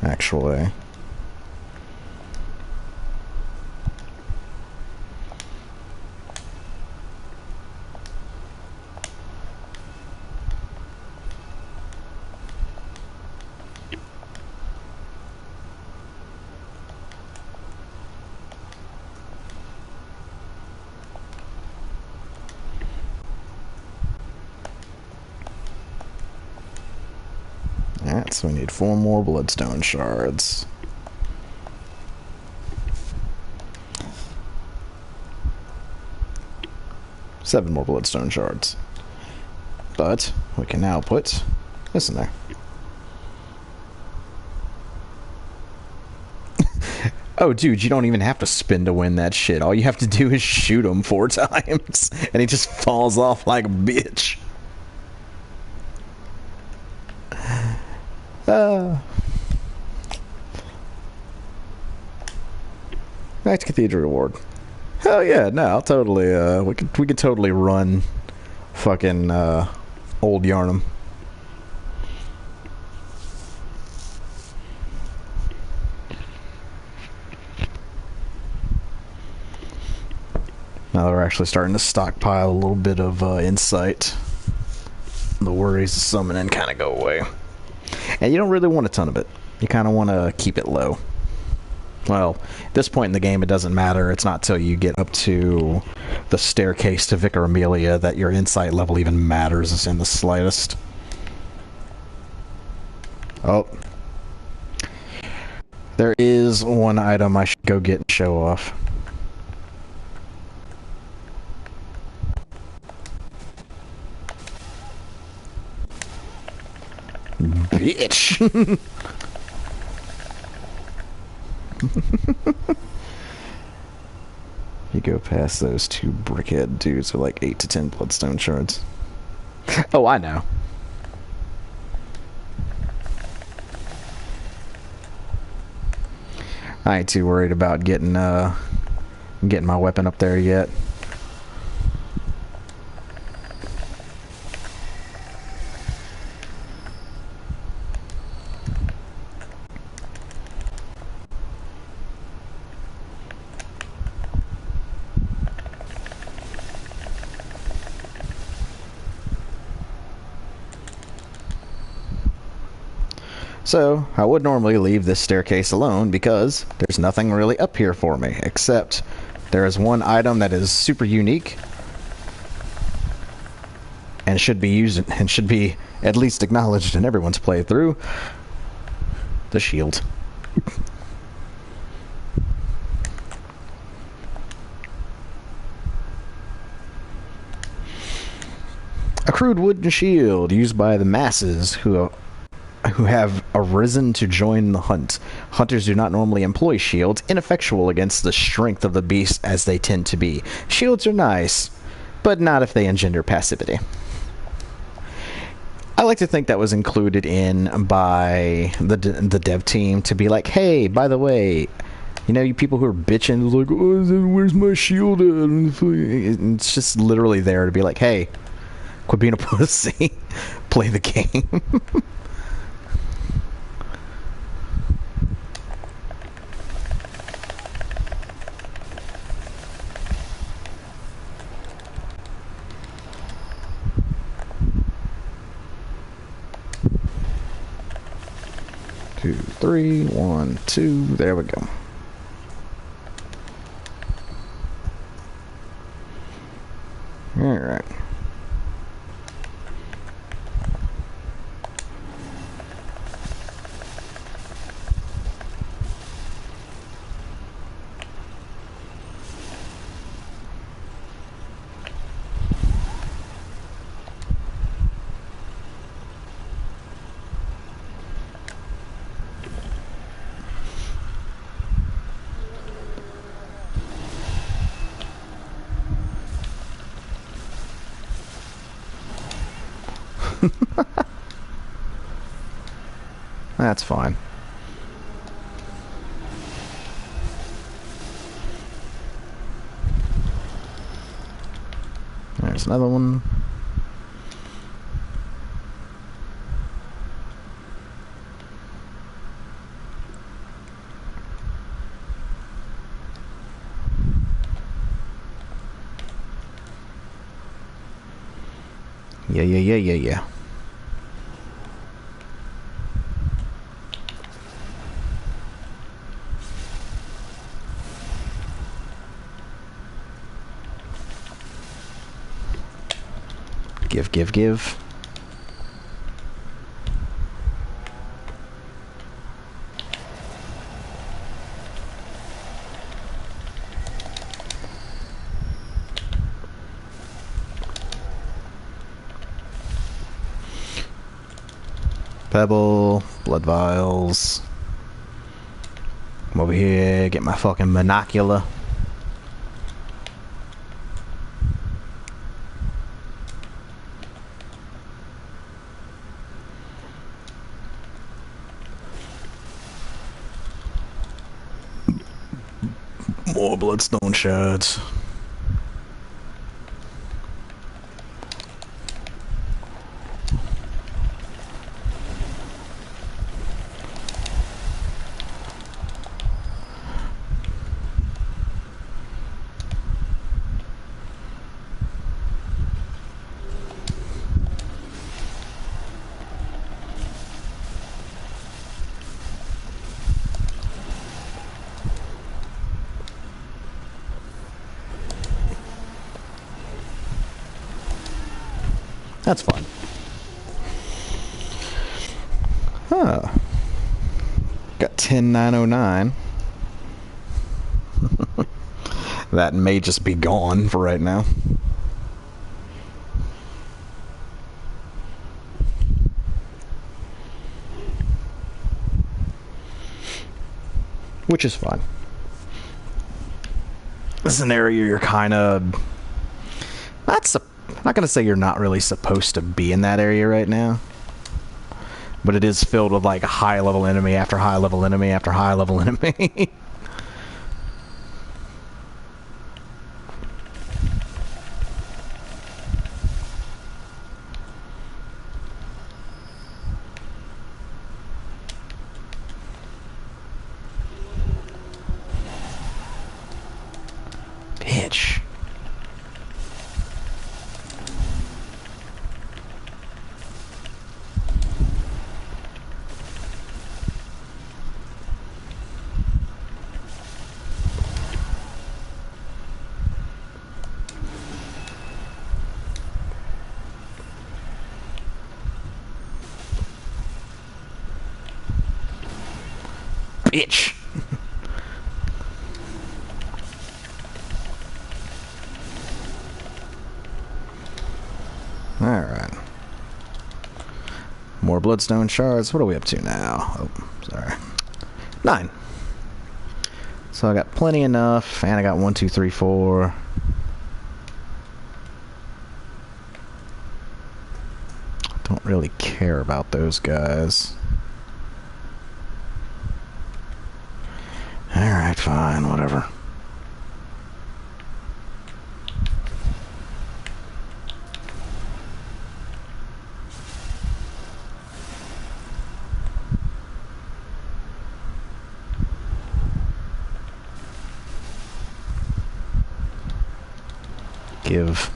Actually... Alright, so we need 4 more Bloodstone shards. Seven more Bloodstone shards. But we can now put this in there. Oh, dude, you don't even have to spin to win that shit. All you have to do is shoot him 4 times, and he just falls off like a bitch. Back to Cathedral Reward. Hell yeah, no, I'll totally, we could totally run fucking, Old Yharnam. Now that we're actually starting to stockpile a little bit of insight, the worries of summoning kind of go away. And you don't really want a ton of it. You kind of want to keep it low. Well, at this point in the game, it doesn't matter. It's not till you get up to the staircase to Vicar Amelia that your insight level even matters in the slightest. Oh. There is one item I should go get and show off. Bitch! You go past those two brickhead dudes with like 8 to 10 bloodstone shards. Oh, I know. I ain't too worried about getting my weapon up there yet. So, I would normally leave this staircase alone because there's nothing really up here for me, except there is one item that is super unique and should be used and should be at least acknowledged in everyone's playthrough. The shield. A crude wooden shield used by the masses who have arisen to join the hunt. Hunters do not normally employ shields, ineffectual against the strength of the beast as they tend to be. Shields are nice, but not if they engender passivity. I like to think that was included in by the dev team to be like, hey, by the way, you know, you people who are bitching, like, oh, where's my shield at? It's just literally there to be like, hey, quit being a pussy. Play the game. Two, three, 1, 2. There we go. All right. That's fine. There's another one. Yeah. Give. Pebble, blood vials. Come over here, get my fucking binocular. More bloodstone shards. That's fine. Huh. Got 10909. That may just be gone for right now. Which is fine. This is an area you're kind of... I'm not going to say you're not really supposed to be in that area right now. But it is filled with, like, high-level enemy after high-level enemy after high-level enemy. Bitch. Bitch. Alright. More bloodstone shards. What are we up to now? Oh, sorry. 9. So I got plenty enough, and I got 1, 2, 3, 4. Don't really care about those guys. Alright, fine, whatever. Give.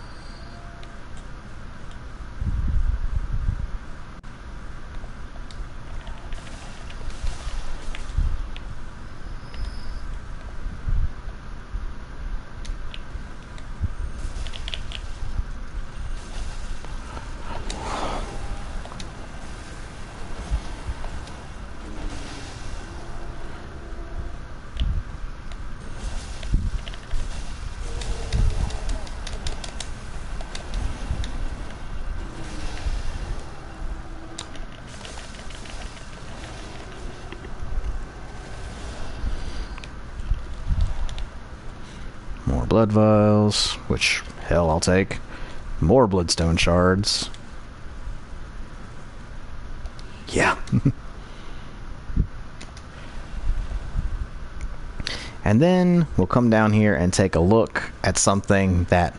More blood vials, which, hell, I'll take. More bloodstone shards. Yeah. And then we'll come down here and take a look at something that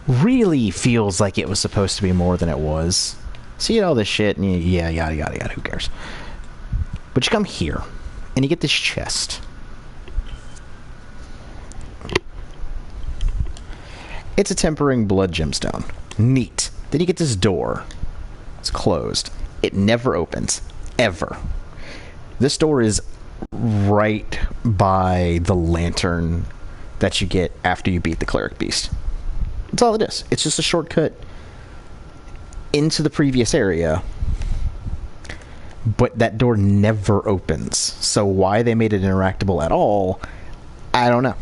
really feels like it was supposed to be more than it was. See all this shit, and yeah, yada, yada, yada, who cares? But you come here, and you get this chest. It's a tempering blood gemstone. Neat. Then you get this door. It's closed. It never opens. Ever. This door is right by the lantern that you get after you beat the cleric beast. That's all it is. It's just a shortcut into the previous area. But that door never opens. So why they made it interactable at all, I don't know.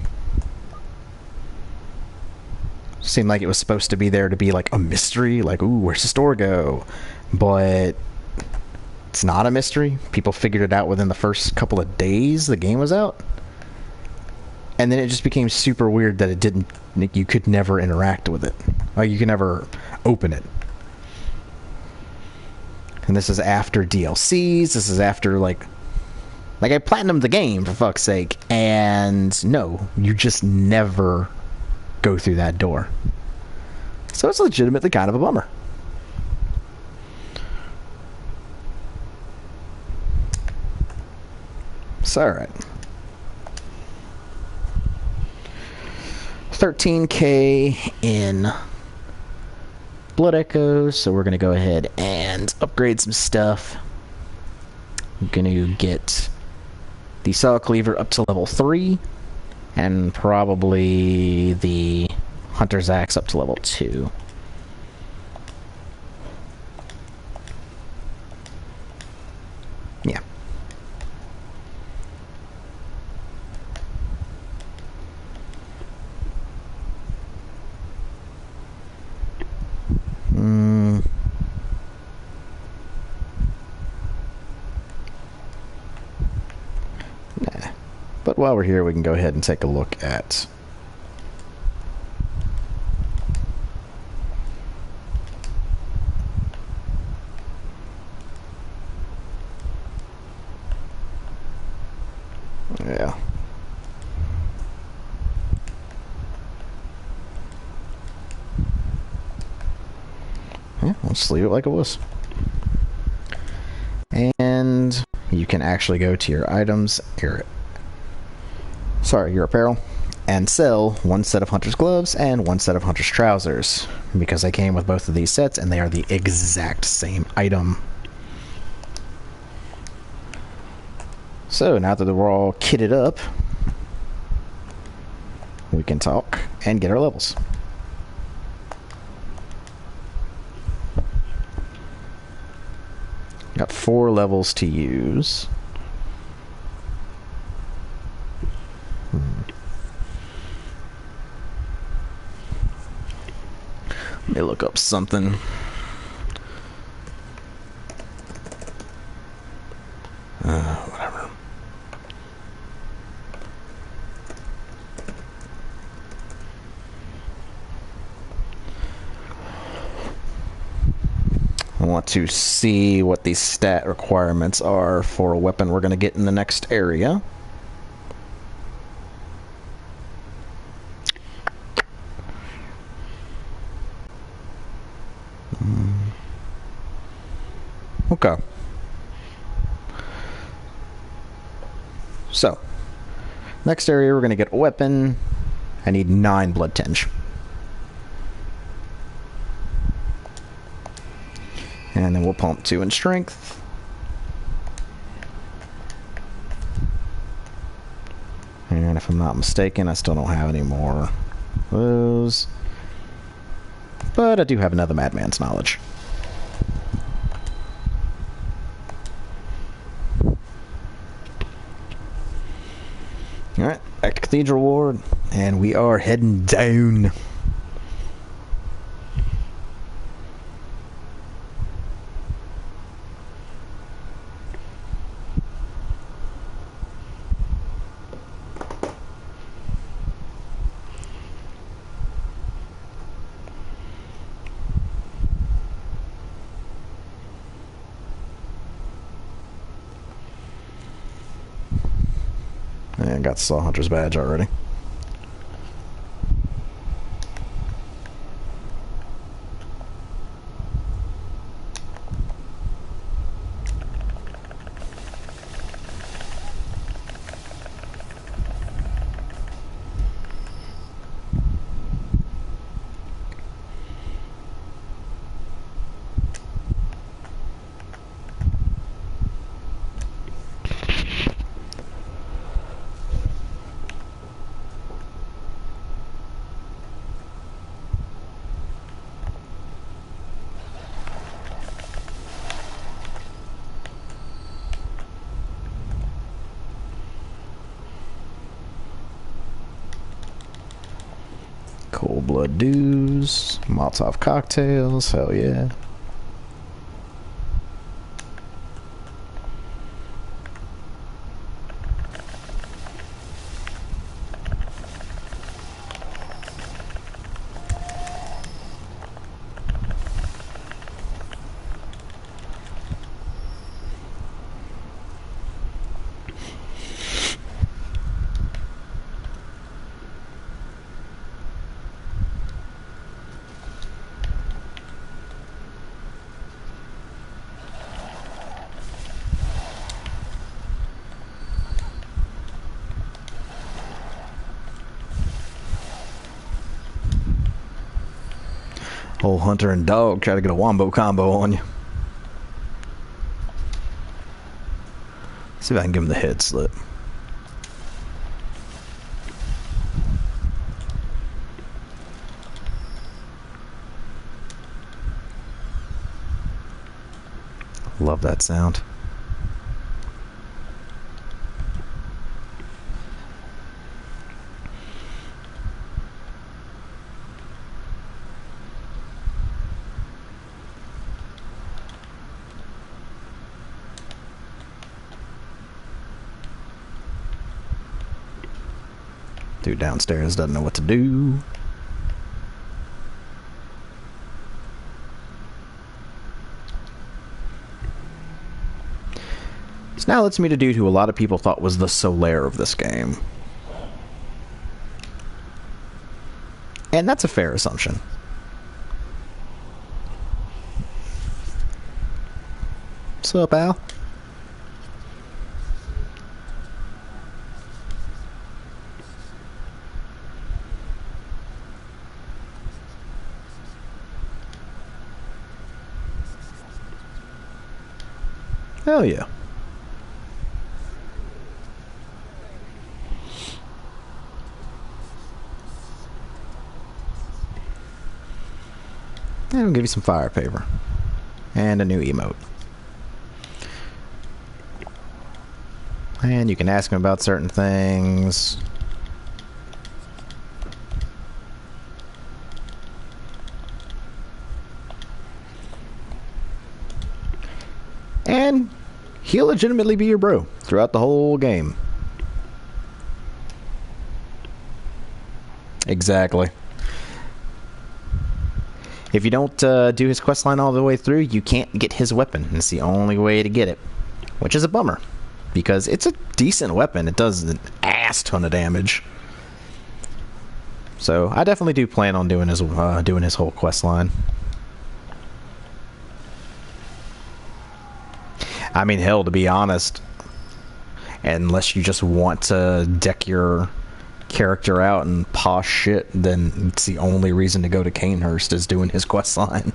Seemed like it was supposed to be there to be like a mystery, like, ooh, where's this door go? But it's not a mystery. People figured it out within the first couple of days the game was out. And then it just became super weird that it didn't, you could never interact with it. Like, you could never open it. And this is after DLCs, this is after, like I platinumed the game, for fuck's sake, and no, you just never go through that door. So it's legitimately kind of a bummer. So, alright. 13k in blood echoes, so we're going to go ahead and upgrade some stuff. I'm going to get the saw cleaver up to level 3. And probably the Hunter's Axe up to level 2. while we're here, we can go ahead and take a look at... Yeah. Yeah, let's leave it like it was. And you can actually go to your items, your apparel, and sell one set of Hunter's gloves and one set of Hunter's trousers, because they came with both of these sets and they are the exact same item. So now that we're all kitted up, we can talk and get our levels. Got 4 levels to use. Let me look up something. Whatever. I want to see what the stat requirements are for a weapon we're going to get in the next area. Okay. So, next area we're going to get a weapon. I need 9 blood tinge. And then we'll pump 2 in strength. And if I'm not mistaken, I still don't have any more of those. But I do have another Madman's Knowledge. Alright, back to Cathedral Ward. And we are heading down. And got the Saw Hunter's badge already. Cold Blood Dews, Molotov cocktails, hell yeah. Old Hunter and Dog try to get a wombo combo on you. See if I can give him the head slip. Love that sound. Dude downstairs doesn't know what to do. So now let's meet a dude who a lot of people thought was the Solaire of this game. And that's a fair assumption. What's up, Al? Hell yeah. And we'll give you some fire paper. And a new emote. And you can ask him about certain things. And he'll legitimately be your bro throughout the whole game. Exactly. If you don't do his questline all the way through, you can't get his weapon. It's the only way to get it, which is a bummer, because it's a decent weapon. It does an ass ton of damage. So I definitely do plan on doing his whole questline. I mean, hell, to be honest, unless you just want to deck your character out and posh shit, then it's the only reason to go to Canehurst is doing his questline.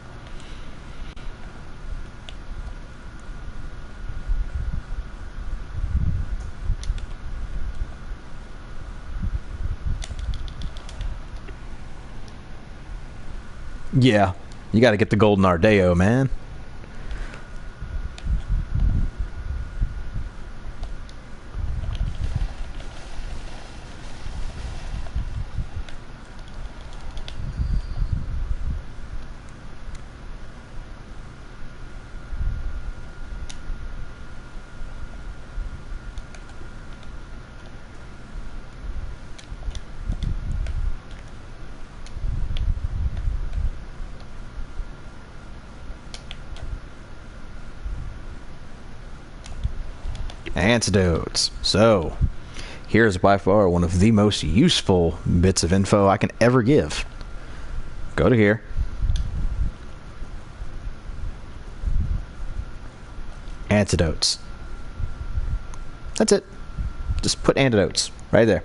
Yeah, you gotta get the Golden Ardeo, man. Antidotes. So, here's by far one of the most useful bits of info I can ever give. Go to here. Antidotes. That's it. Just put antidotes right there.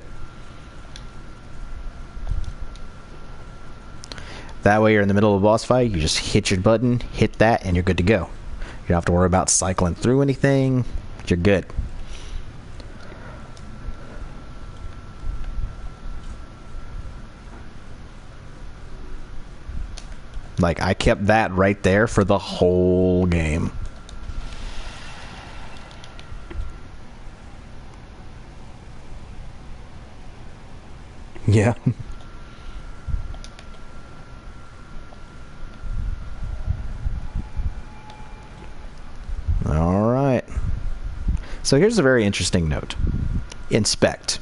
That way you're in the middle of a boss fight, you just hit your button, hit that, and you're good to go. You don't have to worry about cycling through anything. You're good. Like, I kept that right there for the whole game. Yeah. All right. So here's a very interesting note. Inspect.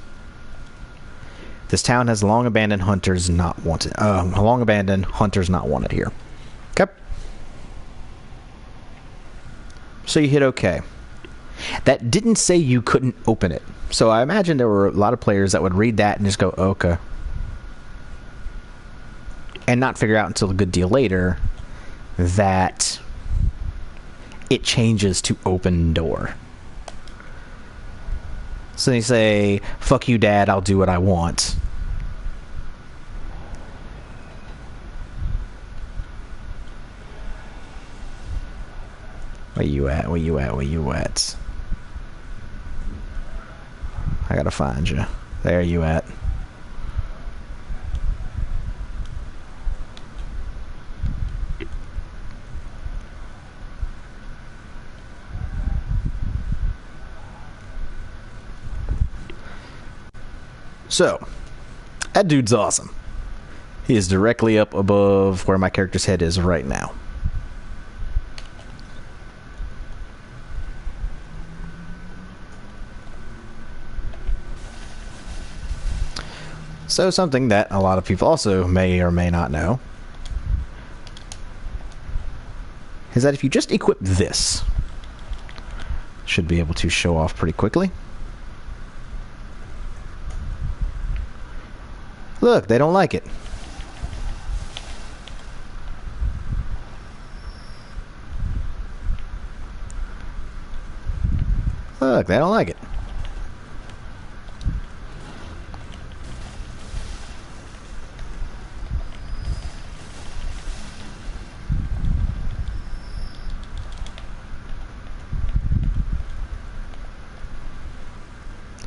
This town has long abandoned hunters not wanted. Long abandoned hunters not wanted here. Okay. So you hit OK. That didn't say you couldn't open it. So I imagine there were a lot of players that would read that and just go, OK. And not figure out until a good deal later that it changes to open door. So they say, fuck you, Dad, I'll do what I want. Where you at? Where you at? Where you at? I gotta find you. There you at. So, that dude's awesome. He is directly up above where my character's head is right now. So something that a lot of people also may or may not know is that if you just equip this, should be able to show off pretty quickly. Look, they don't like it. Look, they don't like it.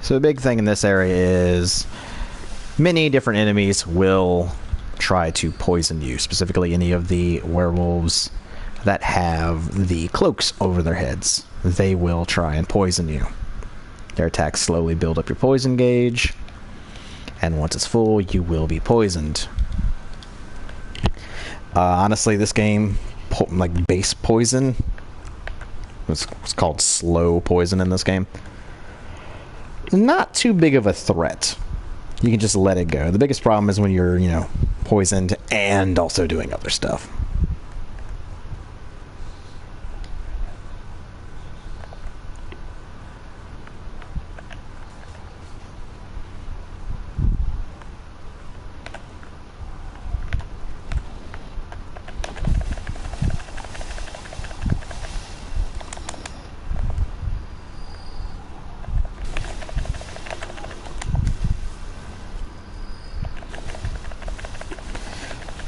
So the big thing in this area is many different enemies will try to poison you, specifically any of the werewolves that have the cloaks over their heads. They will try and poison you. Their attacks slowly build up your poison gauge, and once it's full, you will be poisoned. Honestly, this game, like base poison, it's called slow poison in this game, not too big of a threat. You can just let it go. The biggest problem is when you're, poisoned and also doing other stuff.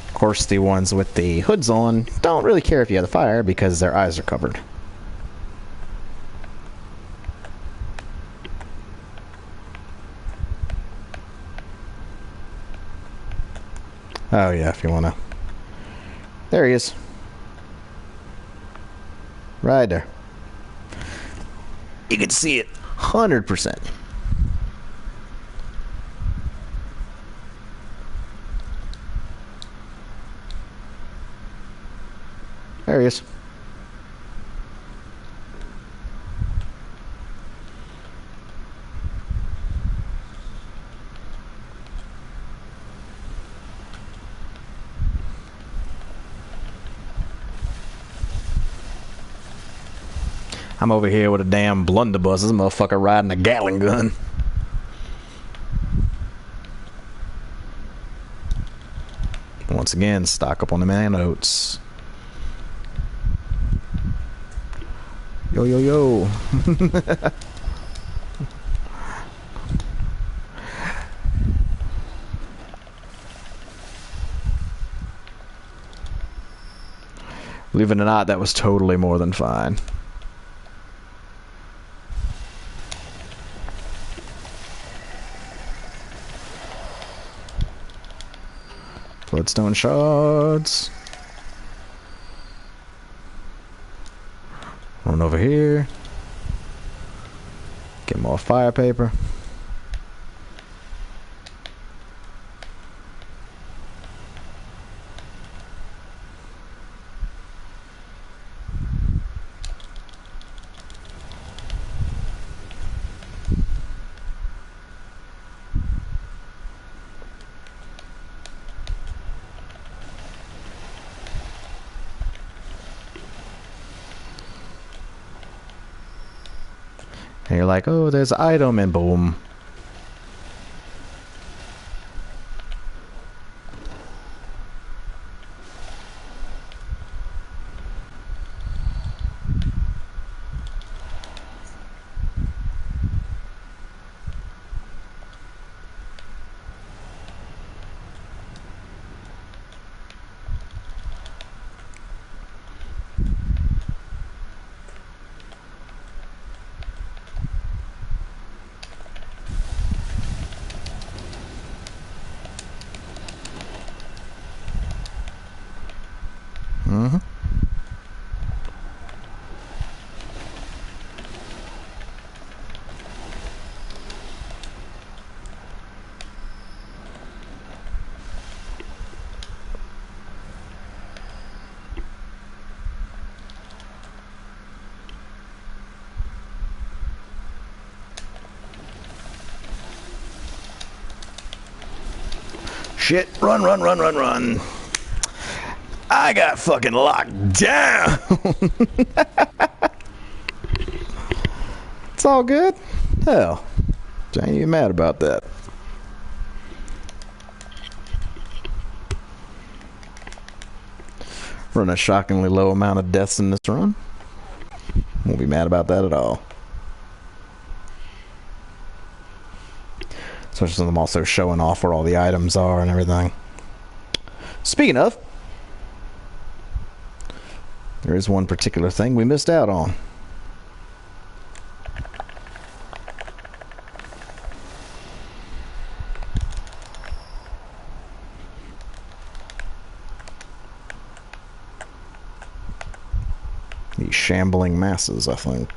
Of course, the ones with the hoods on don't really care if you have the fire because their eyes are covered. Oh yeah, if you wanna. There he is. Right there. You can see it 100%. There he is. I'm over here with a damn blunderbuss. This motherfucker riding a Gatling gun. Once again, stock up on the man oats. Yo, yo, yo. Believe it or not, that was totally more than fine. Bloodstone shards. Run over here. Get more fire paper. And you're like, oh, there's an item, and boom. shit. Run, run, run, run, run. I got fucking locked down. It's all good. Hell, I ain't even mad about that. Run a shockingly low amount of deaths in this run. Won't be mad about that at all. Especially since I'm also showing off where all the items are and everything. Speaking of, there is one particular thing we missed out on. These shambling masses, I think.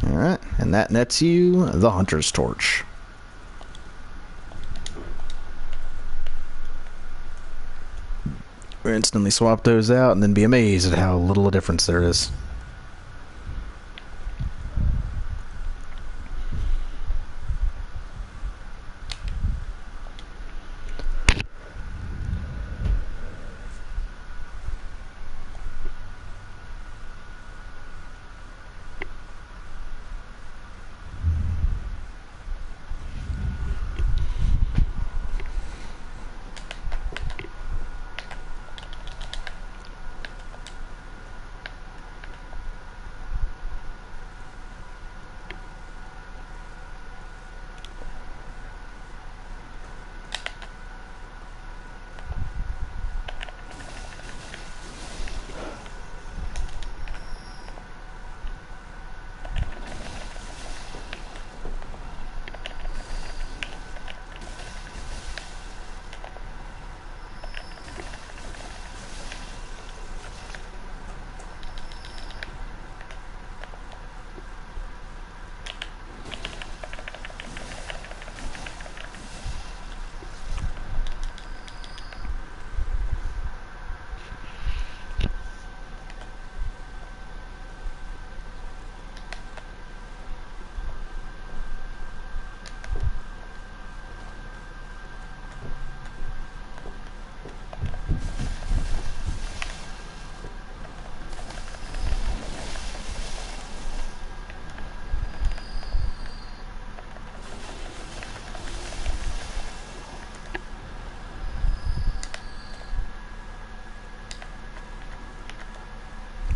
Alright, and that nets you the Hunter's Torch. We'll instantly swap those out and then be amazed at how little a difference there is.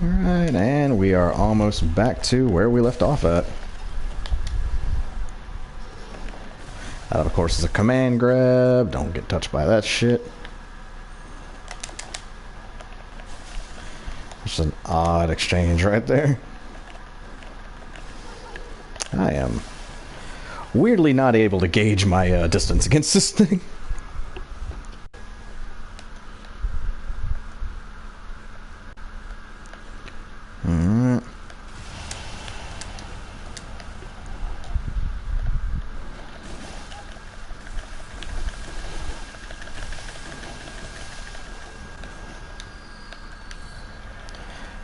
Alright, and we are almost back to where we left off at. That, of course, is a command grab. Don't get touched by that shit. Just an odd exchange right there. I am weirdly not able to gauge my distance against this thing.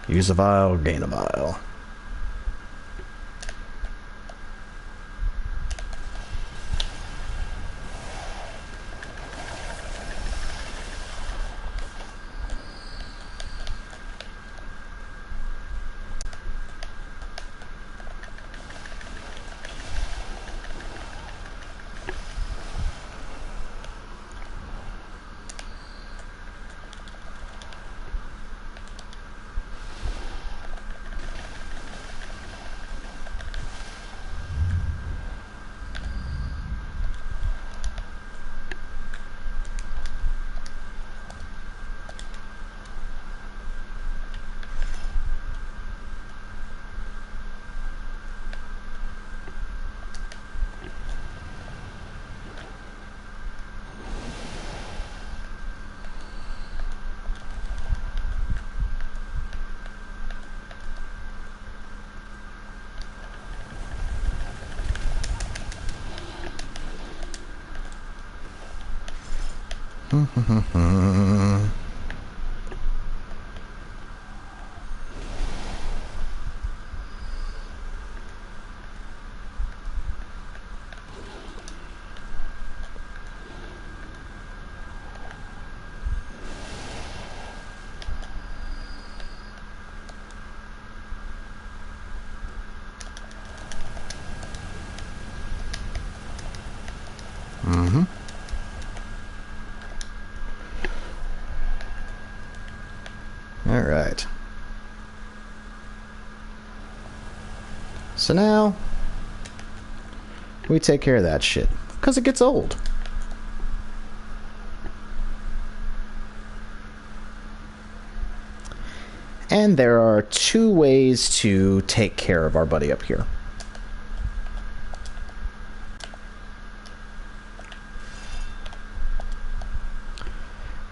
Use a vial, gain a vial. Alright. So now, we take care of that shit. Because it gets old. And there are two ways to take care of our buddy up here.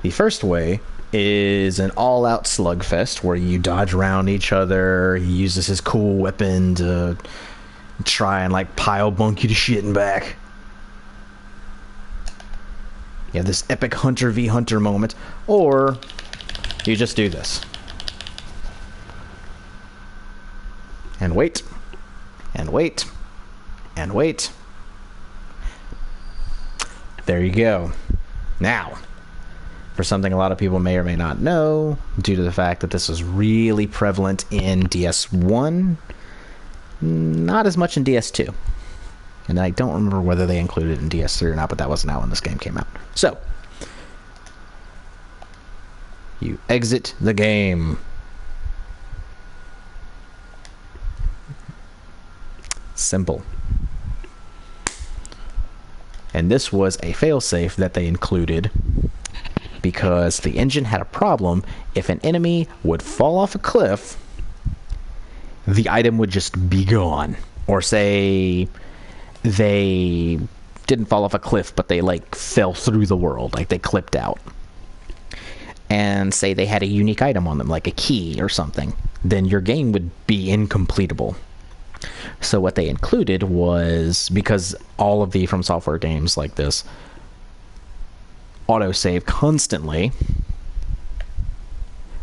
The first way is an all-out slugfest where you dodge around each other. He uses his cool weapon to try and like pile bunk you to shit and back. You have this epic Hunter v Hunter moment, or you just do this. And wait, and wait, and wait. There you go. Now, for something a lot of people may or may not know, due to the fact that this was really prevalent in DS1, not as much in DS2. And I don't remember whether they included it in DS3 or not, but that wasn't out when this game came out. So, you exit the game. Simple. And this was a failsafe that they included because the engine had a problem. If an enemy would fall off a cliff, the item would just be gone. Or say they didn't fall off a cliff, but they like fell through the world, like they clipped out. And say they had a unique item on them, like a key or something, then your game would be incompletable. So what they included was, because all of the From Software games like this autosave constantly,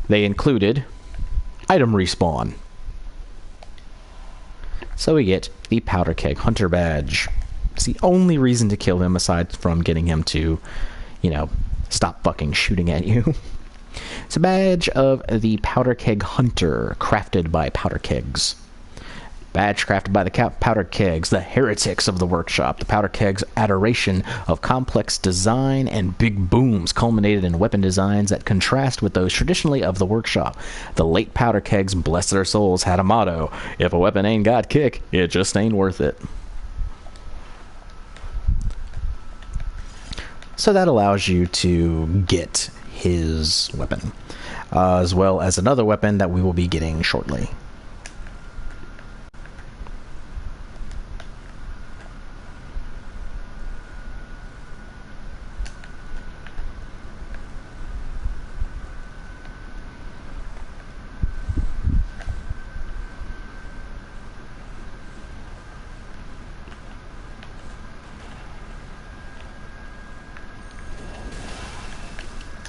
they included item respawn. So we get the Powder Keg Hunter badge. It's the only reason to kill him aside from getting him to, you know, stop fucking shooting at you. It's a badge of the Powder Keg Hunter, crafted by Powder Kegs. Badge crafted by the Powder Kegs, the heretics of the workshop. The Powder Kegs' adoration of complex design and big booms culminated in weapon designs that contrast with those traditionally of the workshop. The late Powder Kegs, bless their souls, had a motto: if a weapon ain't got kick, it just ain't worth it. So that allows you to get his weapon, as well as another weapon that we will be getting shortly.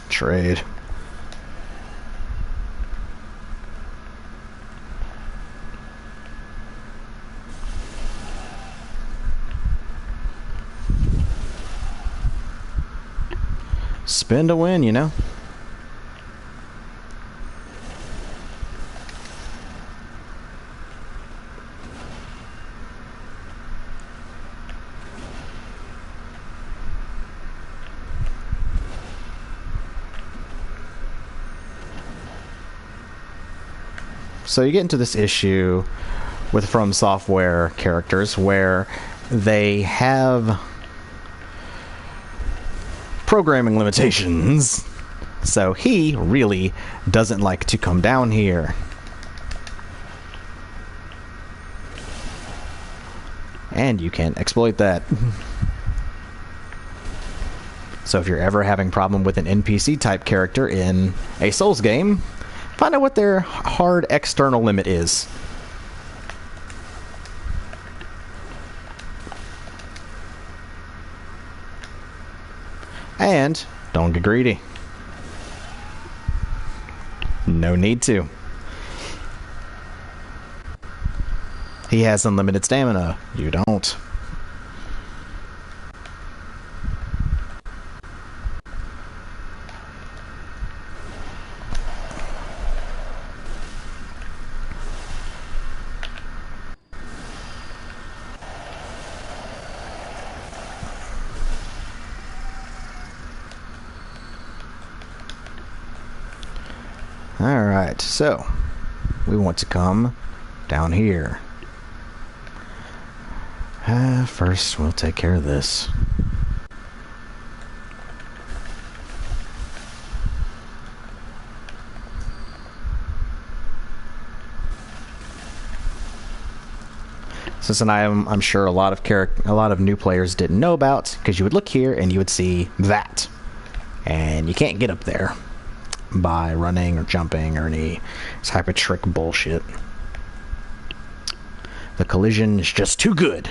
Trade. Spin to win, you know. So you get into this issue with From Software characters where they have programming limitations. So he really doesn't like to come down here. And you can exploit that. So if you're ever having a problem with an NPC type character in a Souls game, find out what their hard external limit is. And don't get greedy. No need to. He has unlimited stamina. You don't. Alright, so we want to come down here. First, we'll take care of this. This is an item I'm sure a lot of new players didn't know about, because you would look here and you would see that. And you can't get up there by running or jumping or any type of trick bullshit. The collision is just too good.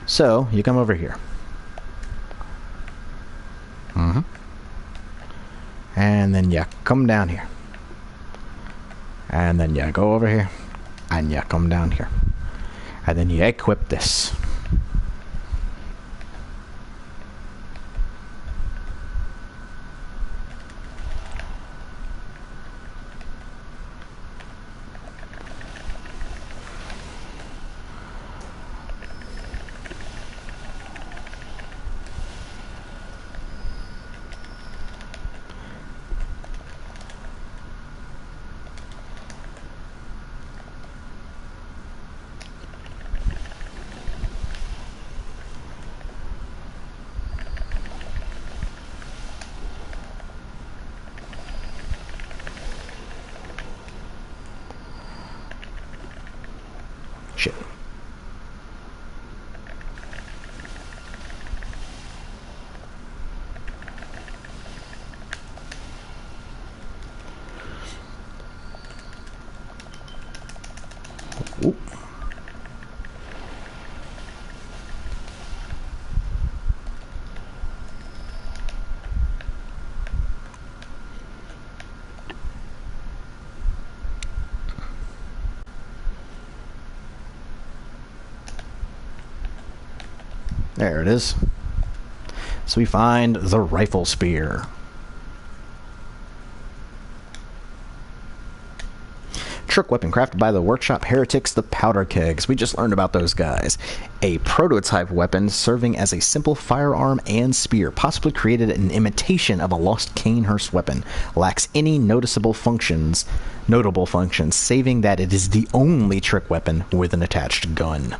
So, you come over here. And then you come down here. And then you go over here. And you come down here. And then you equip this. Shit. Ooh. There it is. So we find the rifle spear. Trick weapon crafted by the workshop heretics, the powder kegs. We just learned about those guys. A prototype weapon serving as a simple firearm and spear, possibly created in imitation of a lost Canehurst weapon. Lacks any notable functions, saving that it is the only trick weapon with an attached gun.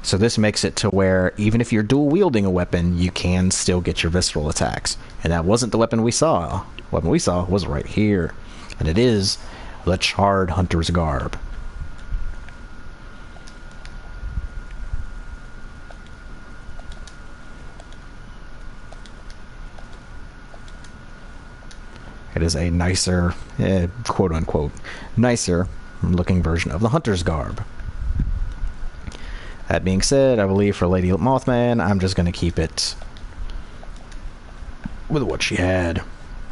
So this makes it to where even if you're dual wielding a weapon, you can still get your visceral attacks. And that wasn't the weapon we saw. The weapon we saw was right here. And it is the charred hunter's garb. It is a nicer, quote unquote, nicer looking version of the hunter's garb. That being said, I believe for Lady Mothman, I'm just going to keep it with what she had.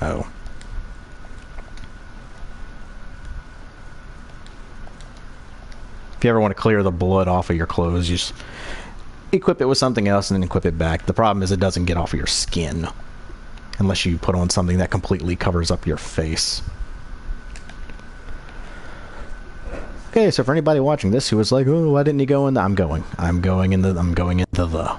Oh. If you ever want to clear the blood off of your clothes, you just equip it with something else and then equip it back. The problem is it doesn't get off of your skin unless you put on something that completely covers up your face. Okay, so for anybody watching this who was like, "Oh, why didn't he go in the..." I'm going into the.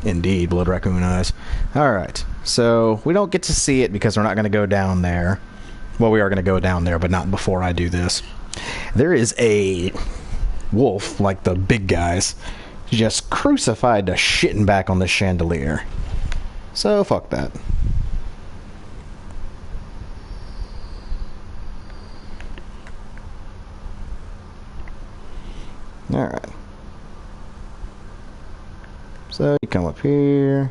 Indeed, Blood Raccoon Eyes. Alright, so we don't get to see it because we're not going to go down there. Well, we are going to go down there, but not before I do this. There is a wolf, like the big guys, just crucified to shitting back on the chandelier. So, fuck that. So you come up here.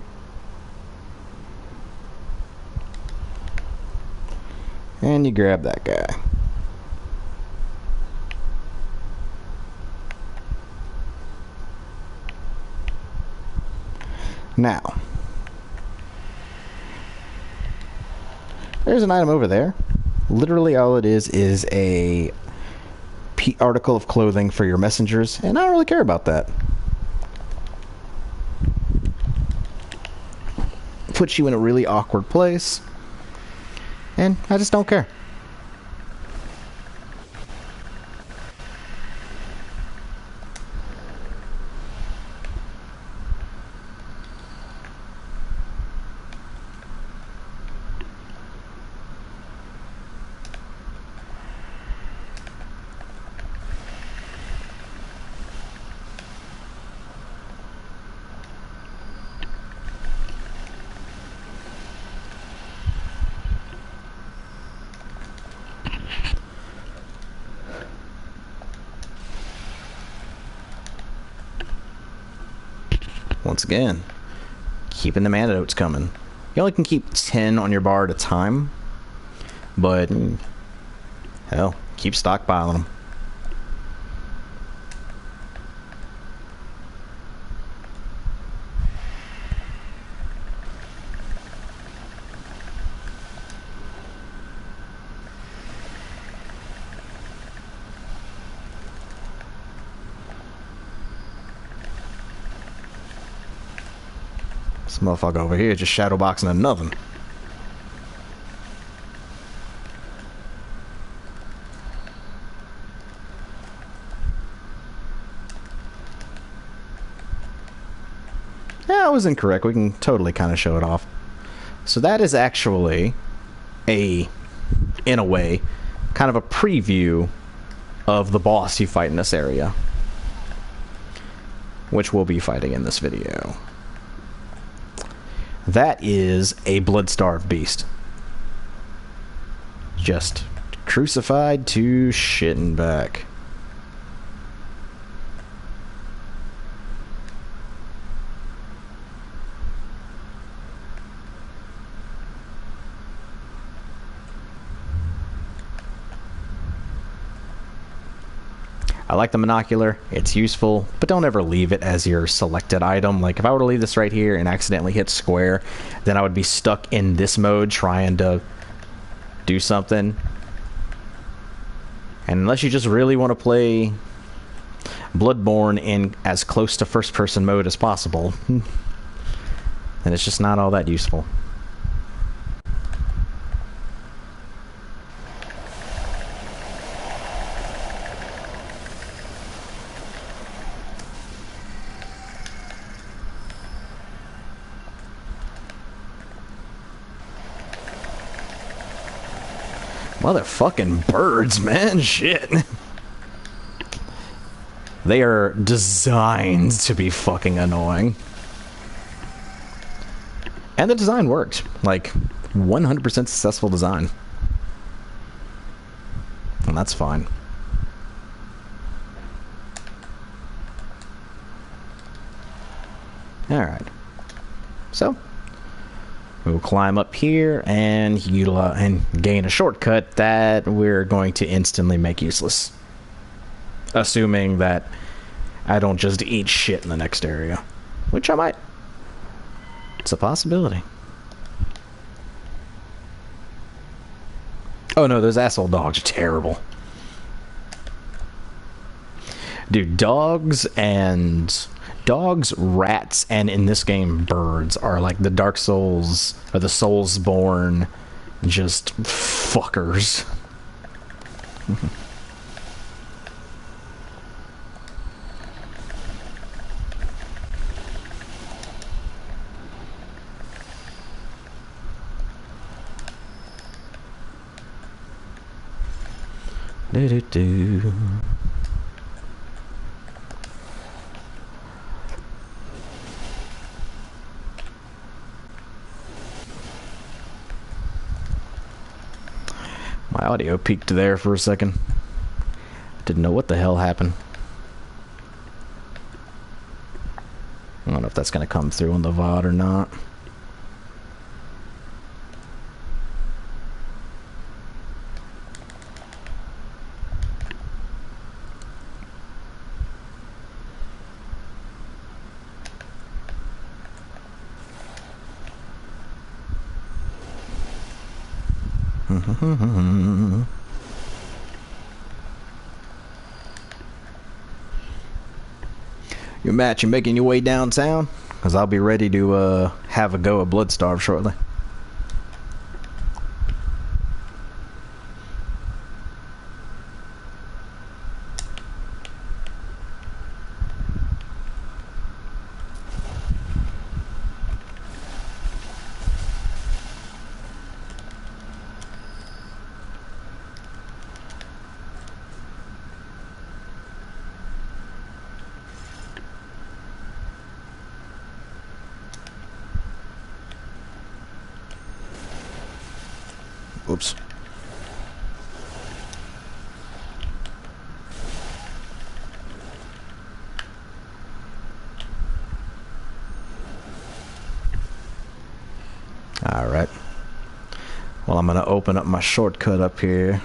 And you grab that guy. Now, there's an item over there. Literally all it is a article of clothing for your messengers, and I don't really care about that. Puts you in a really awkward place, and I just don't care. Once again, keeping the antidotes coming. You only can keep 10 on your bar at a time, but hell, keep stockpiling them. This motherfucker over here just shadowboxing another. Yeah, I was incorrect. We can totally kind of show it off. So that is actually in a way, kind of a preview of the boss you fight in this area, which we'll be fighting in this video. That is a blood-starved beast. Just crucified to shitting back. I like the monocular, it's useful, but don't ever leave it as your selected item. Like, if I were to leave this right here and accidentally hit square, then I would be stuck in this mode trying to do something. And unless you just really want to play Bloodborne in as close to first-person mode as possible, then it's just not all that useful. Motherfucking birds, man. Shit. They are designed to be fucking annoying. And the design worked. Like, 100% successful design. And that's fine. Alright. So, we'll climb up here and utilize and gain a shortcut that we're going to instantly make useless. Assuming that I don't just eat shit in the next area. Which I might. It's a possibility. Oh no, those asshole dogs are terrible. Dude, dogs, rats, and in this game, birds are like the Dark Souls, or the Soulsborne, just fuckers. Do-do-do. My audio peaked there for a second. Didn't know what the hell happened. Oh don't know if that's going to come through on the VOD or not. You Matt, you making your way downtown? Because I'll be ready to have a go at Bloodstarve shortly. Oops. Alright. Well, I'm going to open up my shortcut up here.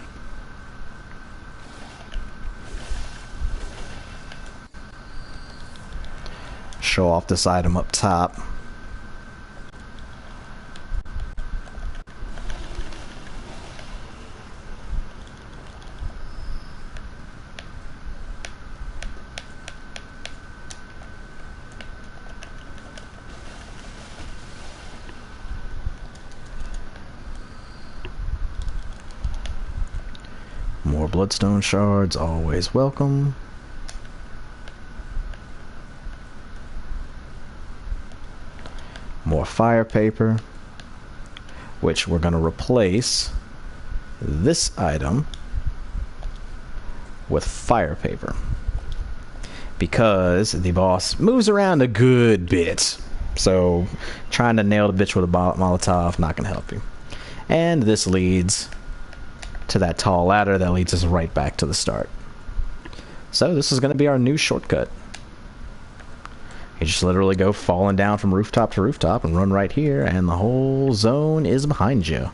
Show off this item up top. More bloodstone shards, always welcome. More fire paper, which we're going to replace this item with fire paper because the boss moves around a good bit. So trying to nail the bitch with a Molotov, not going to help you. And this leads to that tall ladder that leads us right back to the start. So this is going to be our new shortcut. You just literally go falling down from rooftop to rooftop and run right here, and the whole zone is behind you.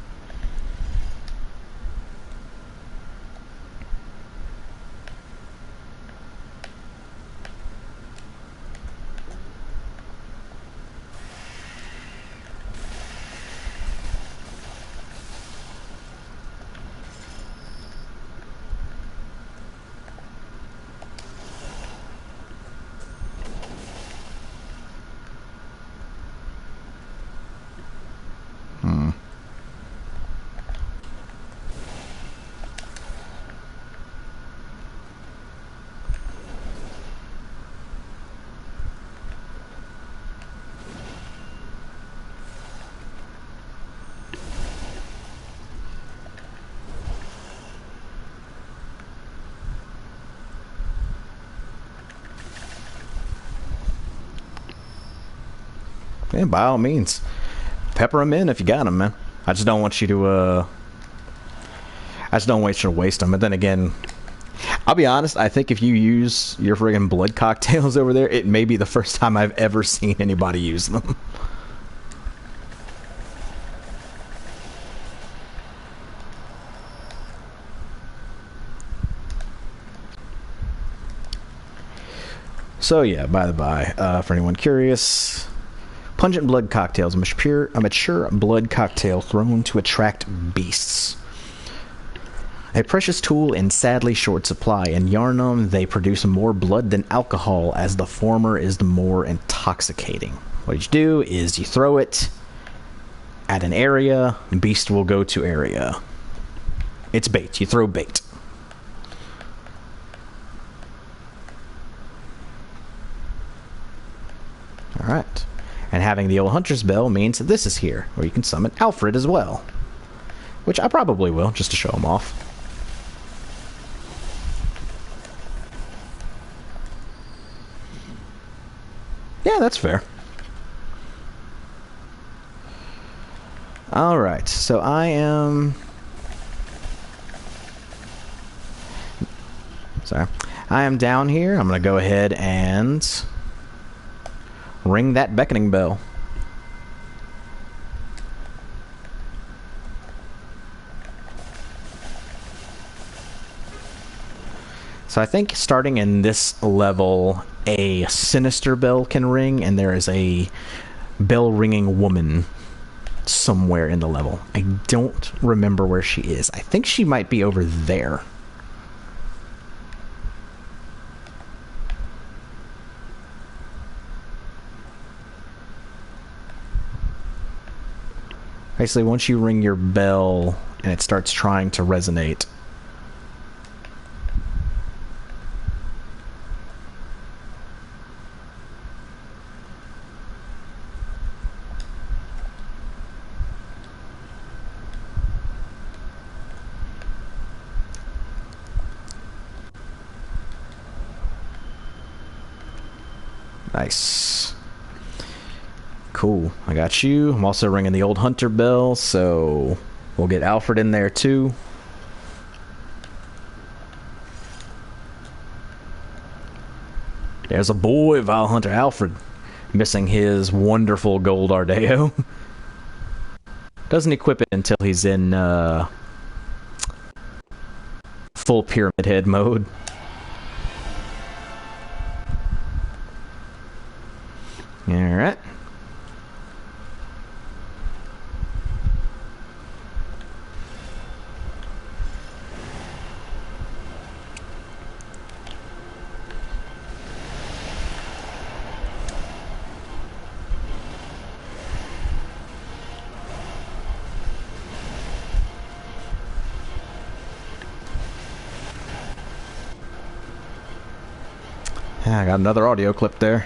Yeah, by all means, pepper them in if you got them, man. I just don't want you to, I just don't want you to waste them. But then again, I'll be honest, I think if you use your friggin' blood cocktails over there, it may be the first time I've ever seen anybody use them. So yeah, by the by, for anyone curious, pungent blood cocktails, a mature blood cocktail thrown to attract beasts. A precious tool in sadly short supply. In Yharnam, they produce more blood than alcohol, as the former is the more intoxicating. What you do is you throw it at an area, beast will go to area. It's bait. You throw bait. Alright. And having the old Huntress bell means that this is here, where you can summon Alfred as well. Which I probably will, just to show him off. Yeah, that's fair. Alright, so I am... Sorry. I am down here. I'm going to go ahead and ring that beckoning bell. So I think starting in this level, a sinister bell can ring, and there is a bell-ringing woman somewhere in the level. I don't remember where she is. I think she might be over there. Basically, once you ring your bell and it starts trying to resonate, nice. Cool. I got you. I'm also ringing the old hunter bell, so we'll get Alfred in there too. There's a boy, Vile Hunter Alfred, missing his wonderful gold Ardeo. Doesn't equip it until he's in full pyramid head mode. Alright. I got another audio clip there.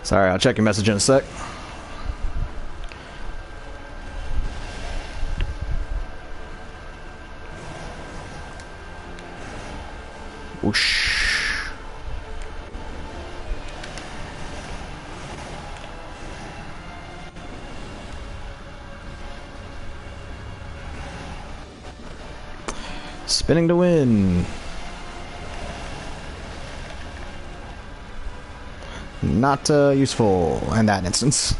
Sorry, I'll check your message in a sec. Whoosh. Spinning to win. Not useful in that instance.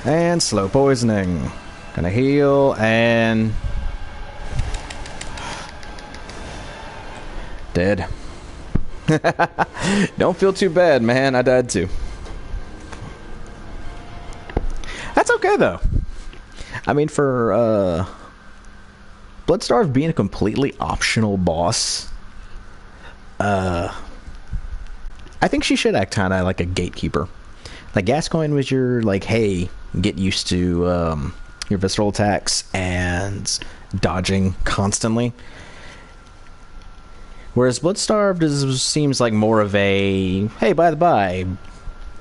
And slow poisoning. Gonna heal and... dead. Don't feel too bad, man. I died too. That's okay, though. I mean, for, Bloodstarved being a completely optional boss, I think she should act kind of like a gatekeeper. Like, Gascoigne was your, like, hey, get used to your visceral attacks and dodging constantly. Whereas Bloodstarved seems like more of a, hey, by the by,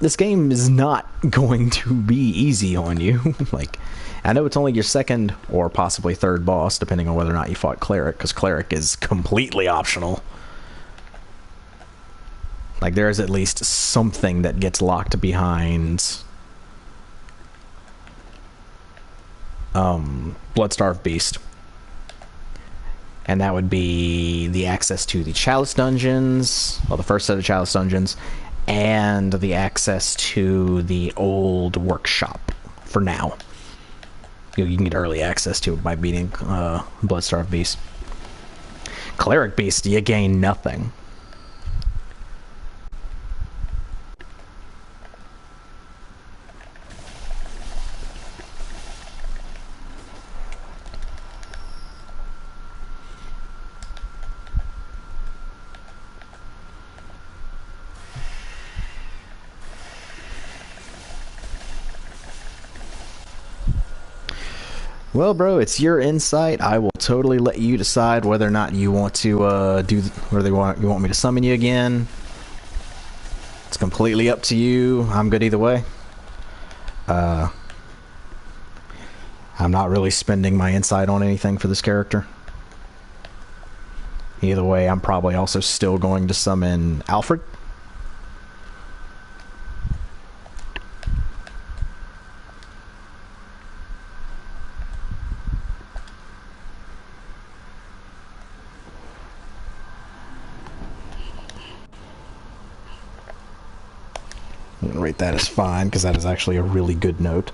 this game is not going to be easy on you. Like, I know it's only your second or possibly third boss, depending on whether or not you fought Cleric, because Cleric is completely optional. Like, there is at least something that gets locked behind Bloodstarved Beast. And that would be the access to the Chalice Dungeons, well, the first set of Chalice Dungeons, and the access to the old workshop, for now. You can get early access to it by beating Bloodstarved Beast. Cleric Beast, you gain nothing. Well, bro, it's your insight. I will totally let you decide whether or not you want to whether you want me to summon you again. It's completely up to you. I'm good either way. I'm not really spending my insight on anything for this character. Either way, I'm probably also still going to summon Alfred. I'm gonna rate that as fine, because that is actually a really good note.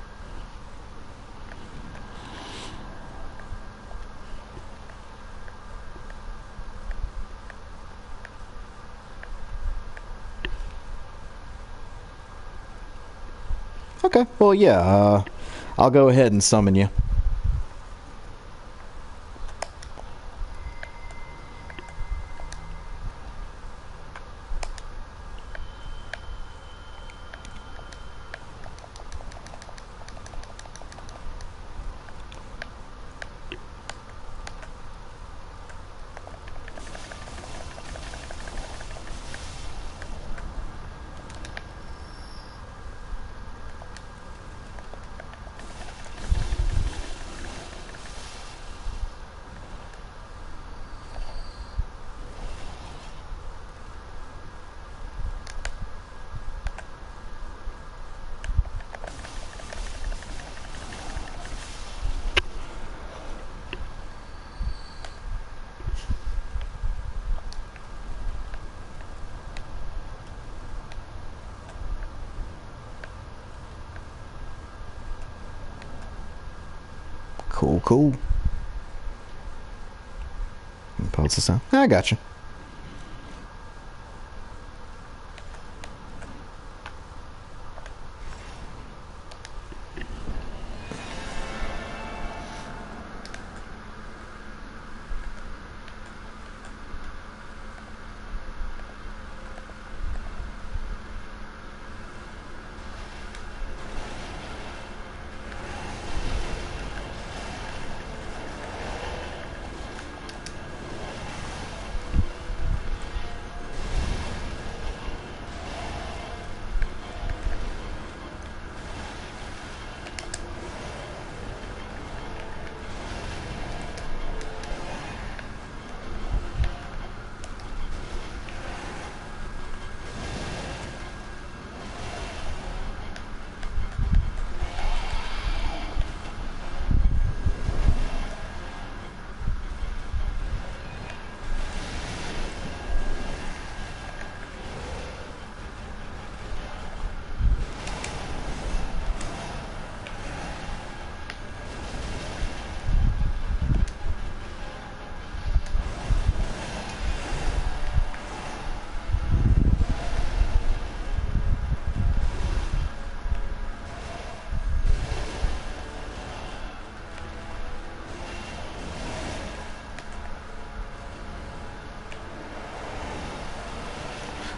Okay, well, yeah, I'll go ahead and summon you. Cool. Pause this out. I got you.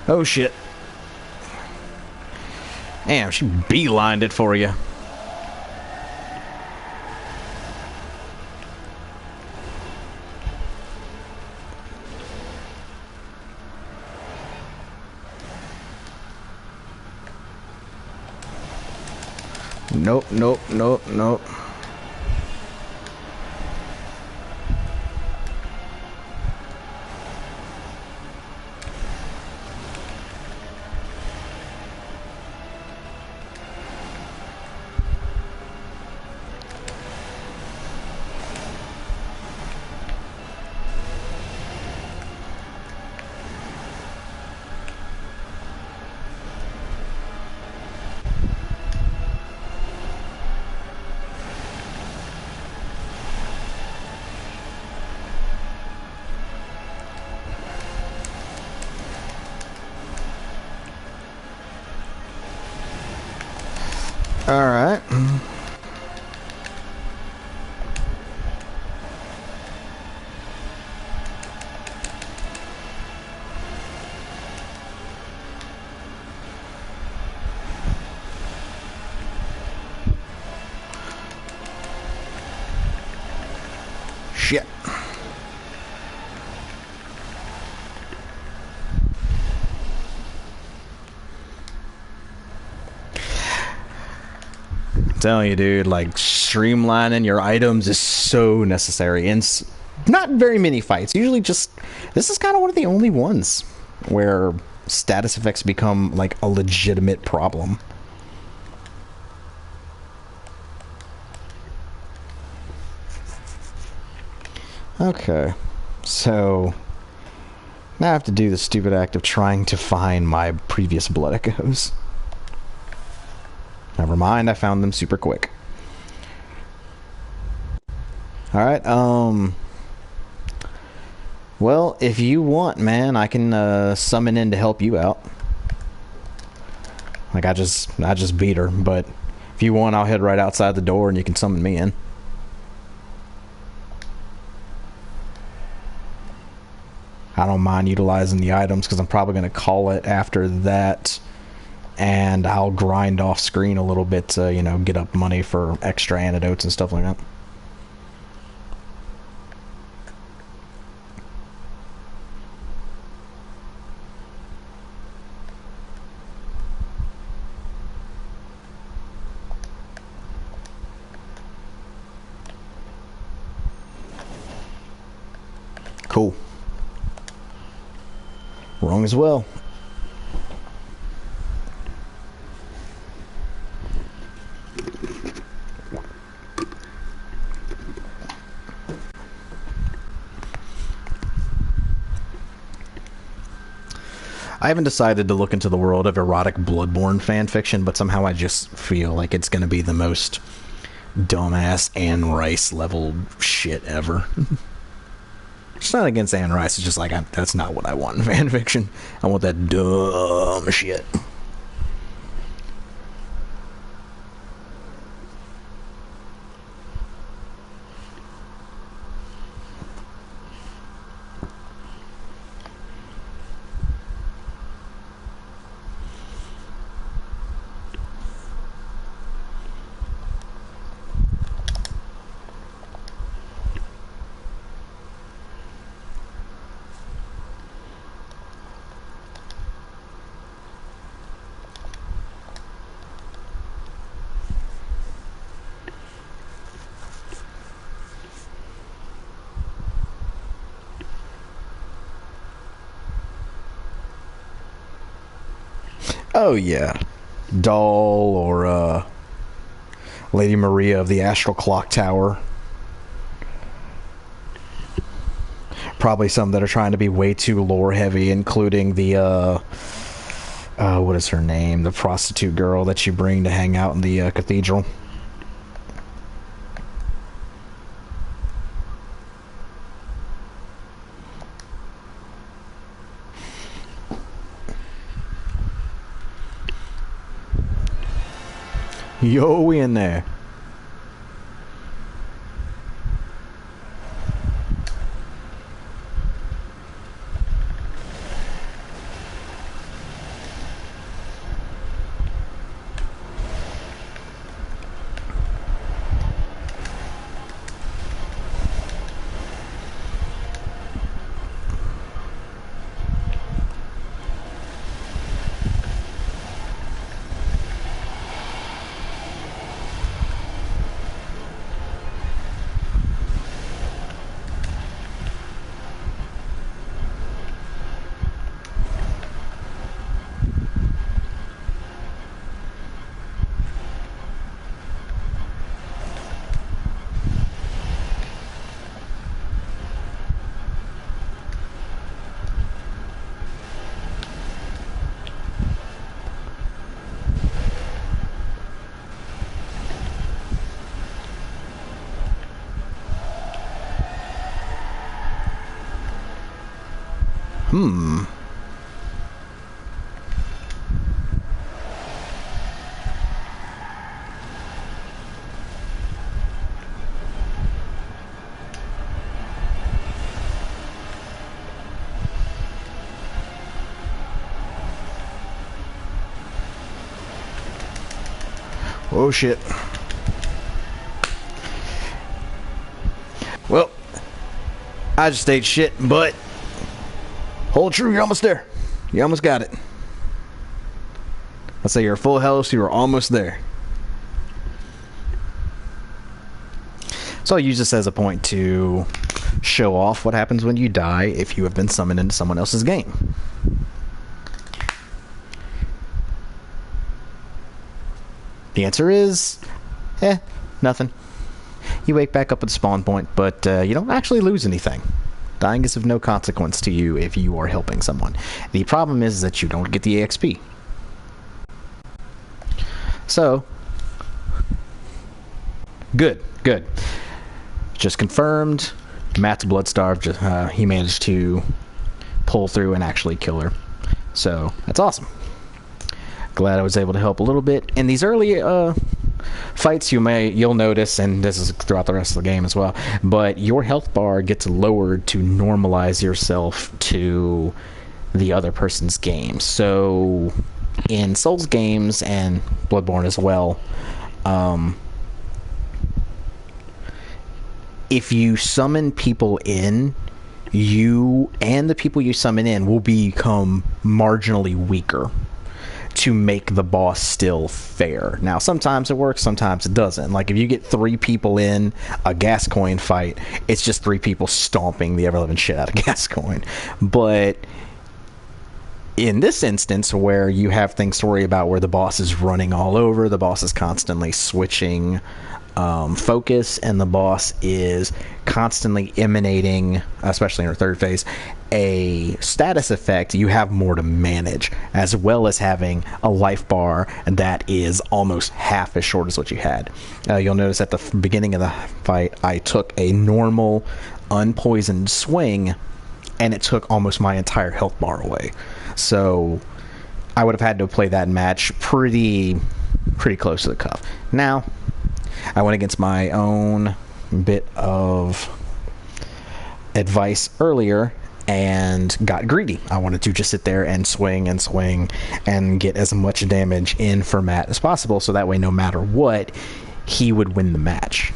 Oh shit. Damn, she beelined it for you. Nope. Alright. shit. I'm telling you, dude, like, streamlining your items is so necessary. And not very many fights. Usually just... This is kind of one of the only ones where status effects become, like, a legitimate problem. Okay. So... now I have to do the stupid act of trying to find my previous blood echoes. Never mind, I found them super quick. Alright, well, if you want, man, I can summon in to help you out. Like, I just beat her, but if you want, I'll head right outside the door and you can summon me in. I don't mind utilizing the items because I'm probably going to call it after that, and I'll grind off screen a little bit to, you know, get up money for extra antidotes and stuff like that. Cool. Wrong as well. I haven't decided to look into the world of erotic Bloodborne fanfiction, but somehow I just feel like it's going to be the most dumbass Anne Rice level shit ever. It's not against Anne Rice, it's just like, that's not what I want in fanfiction. I want that dumb shit. Oh yeah, Doll or Lady Maria of the Astral Clock Tower. Probably some that are trying to be way too lore heavy, including the what is her name? The prostitute girl that you bring to hang out in the cathedral. Yo, we in there. Oh shit. Well, I just ate shit, but hold true, you're almost there. You almost got it. Let's say you're full health, so you're almost there. So I'll use this as a point to show off what happens when you die if you have been summoned into someone else's game. The answer is, nothing. You wake back up at the spawn point, but you don't actually lose anything. Dying is of no consequence to you if you are helping someone. The problem is that you don't get the EXP. So, good. Just confirmed, Matt's blood-starved. He managed to pull through and actually kill her. So, that's awesome. Glad I was able to help a little bit. In these early fights, you'll notice, and this is throughout the rest of the game as well, but your health bar gets lowered to normalize yourself to the other person's game. So, in Souls games and Bloodborne as well, if you summon people in, you and the people you summon in will become marginally weaker to make the boss still fair. Now, sometimes it works, sometimes it doesn't. Like, if you get 3 people in a Gascoigne fight, it's just 3 people stomping the ever-living shit out of Gascoigne. But in this instance, where you have things to worry about, where the boss is running all over, the boss is constantly switching focus, and the boss is constantly emanating, especially in her third phase, a status effect, you have more to manage, as well as having a life bar that is almost half as short as what you had. You'll notice at the beginning of the fight, I took a normal, unpoisoned swing, and it took almost my entire health bar away. So I would have had to play that match pretty close to the cuff. Now, I went against my own bit of advice earlier and got greedy. I wanted to just sit there and swing and get as much damage in for Matt as possible, so that way no matter what, he would win the match.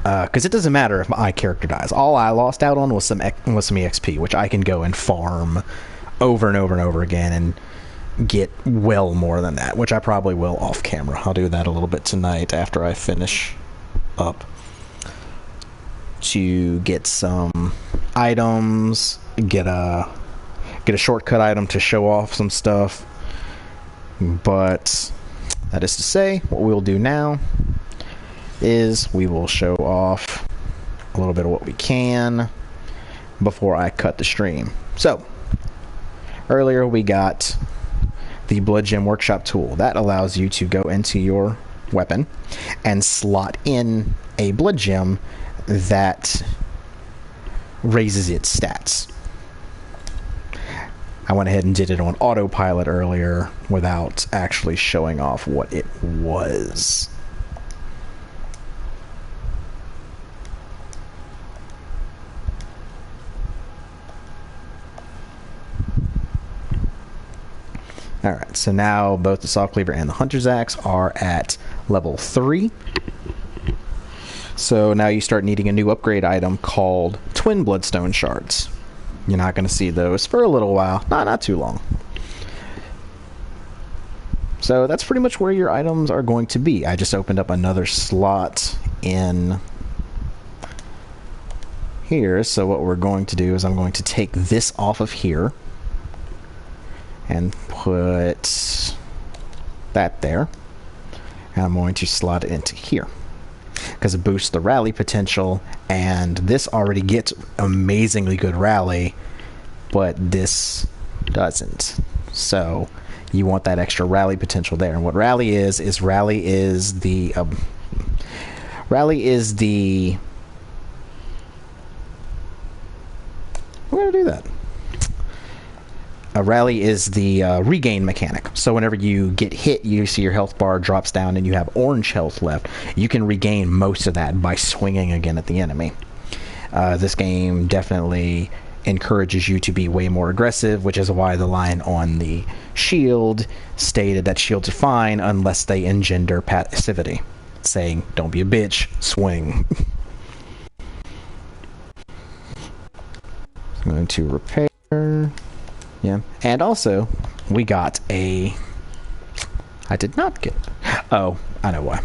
Because it doesn't matter if my character dies. All I lost out on was some EXP, which I can go and farm over and over and over again and get well more than that, which I probably will off camera. I'll do that a little bit tonight after I finish up, to get some items, get a shortcut item to show off some stuff. But that is to say, what we'll do now is we will show off a little bit of what we can before I cut the stream. So earlier we got the Blood Gem Workshop tool. That allows you to go into your weapon and slot in a blood gem that raises its stats. I went ahead and did it on autopilot earlier without actually showing off what it was. Alright, so now both the Saw Cleaver and the Hunter's Axe are at level 3. So now you start needing a new upgrade item called Twin Bloodstone Shards. You're not going to see those for a little while. Not too long. So that's pretty much where your items are going to be. I just opened up another slot in here. So what we're going to do is I'm going to take this off of here and put that there. And I'm going to slot it into here, because it boosts the rally potential, and this already gets amazingly good rally, but this doesn't. So you want that extra rally potential there. And what rally is rally is the we're gonna do that. A rally is the regain mechanic. So whenever you get hit, you see your health bar drops down and you have orange health left. You can regain most of that by swinging again at the enemy. This game definitely encourages you to be way more aggressive, which is why the line on the shield stated that shields are fine unless they engender passivity, saying, don't be a bitch, swing. I'm going to repair. Yeah. And also, we got a... I did not get... Oh, I know why.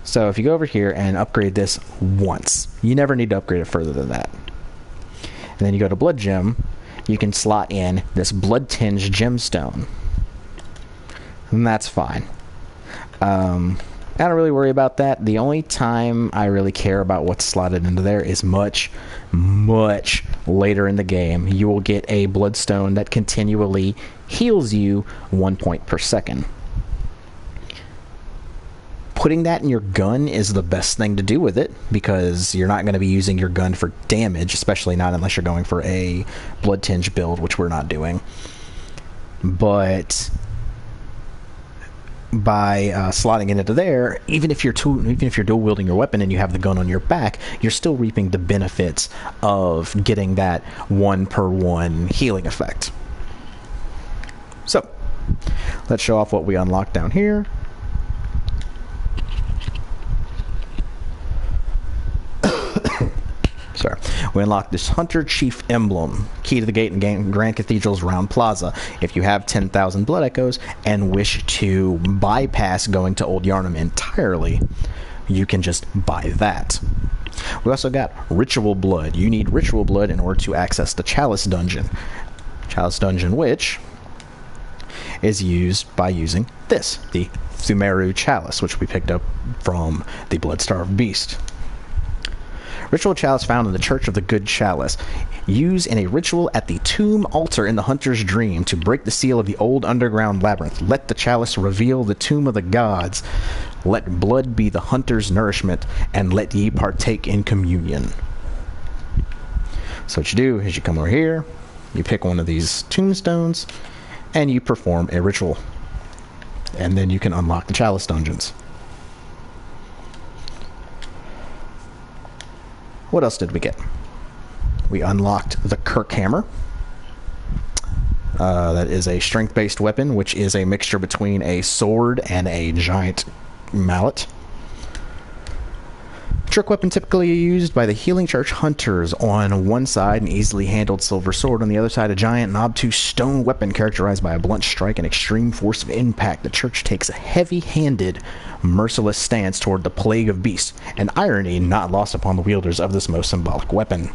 So if you go over here and upgrade this once, you never need to upgrade it further than that. And then you go to Blood Gem, you can slot in this Blood Tinged Gemstone. And that's fine. I don't really worry about that. The only time I really care about what's slotted into there is much, much later in the game. You will get a Bloodstone that continually heals you 1 point per second. Putting that in your gun is the best thing to do with it, because you're not going to be using your gun for damage, especially not unless you're going for a Blood Tinge build, which we're not doing. But by slotting it into there, even if you're dual wielding your weapon and you have the gun on your back, you're still reaping the benefits of getting that 1-per-1 healing effect. So let's show off what we unlocked down here. Sorry. We unlocked this Hunter Chief Emblem, key to the gate in Grand Cathedral's Round Plaza. If you have 10,000 Blood Echoes and wish to bypass going to Old Yharnam entirely, you can just buy that. We also got Ritual Blood. You need Ritual Blood in order to access the Chalice Dungeon. Chalice Dungeon, which is used by using this, the Thumeru Chalice, which we picked up from the Bloodstarved Beast. Ritual Chalice found in the Church of the Good Chalice. Use in a ritual at the tomb altar in the Hunter's Dream to break the seal of the old underground labyrinth. Let the chalice reveal the tomb of the gods. Let blood be the hunter's nourishment, and let ye partake in communion. So what you do is you come over here, you pick one of these tombstones, and you perform a ritual. And then you can unlock the Chalice Dungeons. What else did we get? We unlocked the Kirk Hammer. That is a strength-based weapon, which is a mixture between a sword and a giant mallet. Trick weapon typically used by the Healing Church Hunters. On one side, an easily handled silver sword. On the other side, a giant and obtuse stone weapon characterized by a blunt strike and extreme force of impact. The Church takes a heavy-handed, merciless stance toward the plague of beasts, an irony not lost upon the wielders of this most symbolic weapon.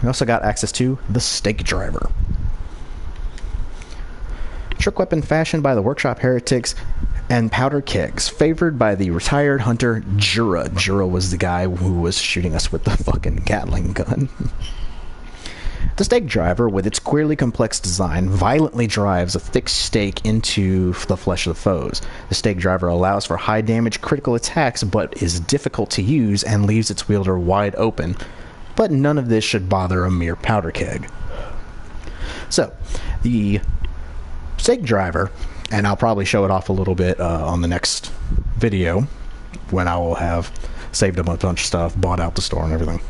We also got access to the Stake Driver. Trick weapon fashioned by the Workshop Heretics and powder kegs, favored by the retired hunter Jura. Jura was the guy who was shooting us with the fucking Gatling gun. The Stake Driver, with its queerly complex design, violently drives a thick stake into the flesh of the foes. The Stake Driver allows for high damage critical attacks, but is difficult to use and leaves its wielder wide open. But none of this should bother a mere powder keg. So, the Stake Driver, and I'll probably show it off a little bit on the next video, when I will have saved a bunch of stuff, bought out the store and everything.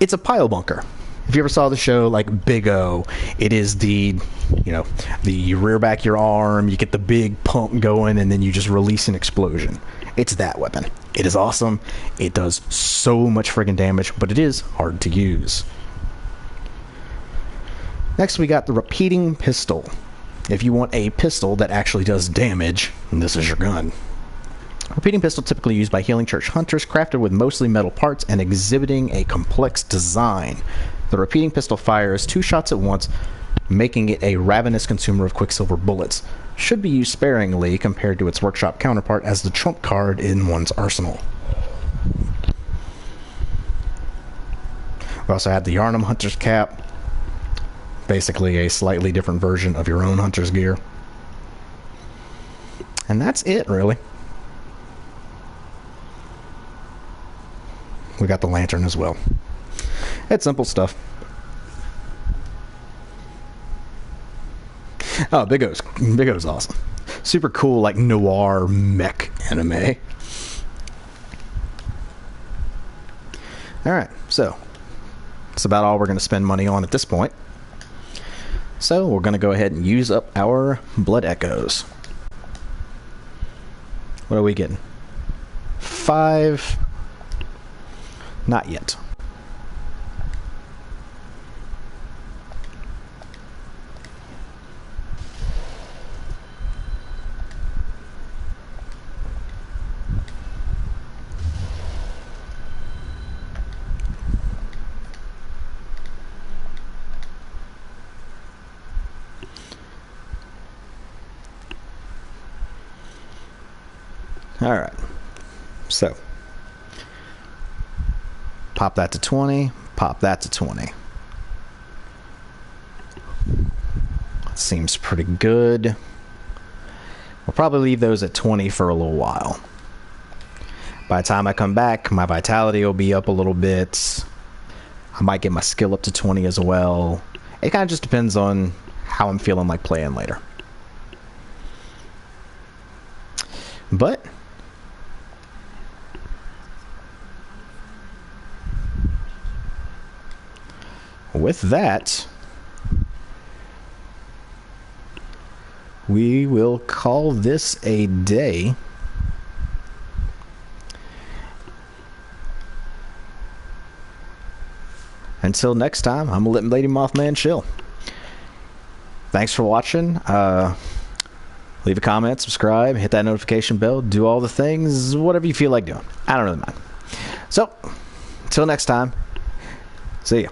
It's a pile bunker. If you ever saw the show like Big O, it is the you rear back your arm, you get the big pump going, and then you just release an explosion. It's that weapon. It is awesome. It does so much friggin' damage, but it is hard to use. Next, we got the Repeating Pistol. If you want a pistol that actually does damage, this is your gun. Repeating Pistol, typically used by Healing Church Hunters, crafted with mostly metal parts and exhibiting a complex design. The Repeating Pistol fires 2 shots at once, making it a ravenous consumer of Quicksilver bullets. Should be used sparingly compared to its Workshop counterpart as the trump card in one's arsenal. We also had the Yharnam Hunter's Cap. Basically a slightly different version of your own hunter's gear. And that's it, really. We got the lantern as well. It's simple stuff. Oh, Big O's awesome. Super cool, like, noir mech anime. Alright, so that's about all we're going to spend money on at this point. So we're going to go ahead and use up our Blood Echoes. What are we getting? 5 Not yet. Alright, so pop that to 20, pop that to 20. Seems pretty good. We'll probably leave those at 20 for a little while. By the time I come back, my vitality will be up a little bit. I might get my skill up to 20 as well. It kind of just depends on how I'm feeling like playing later. But with that, we will call this a day. Until next time, I'm gonna let Lady Mothman chill. Thanks for watching. Leave a comment, subscribe, hit that notification bell, do all the things, whatever you feel like doing. I don't really mind. So, until next time, see ya.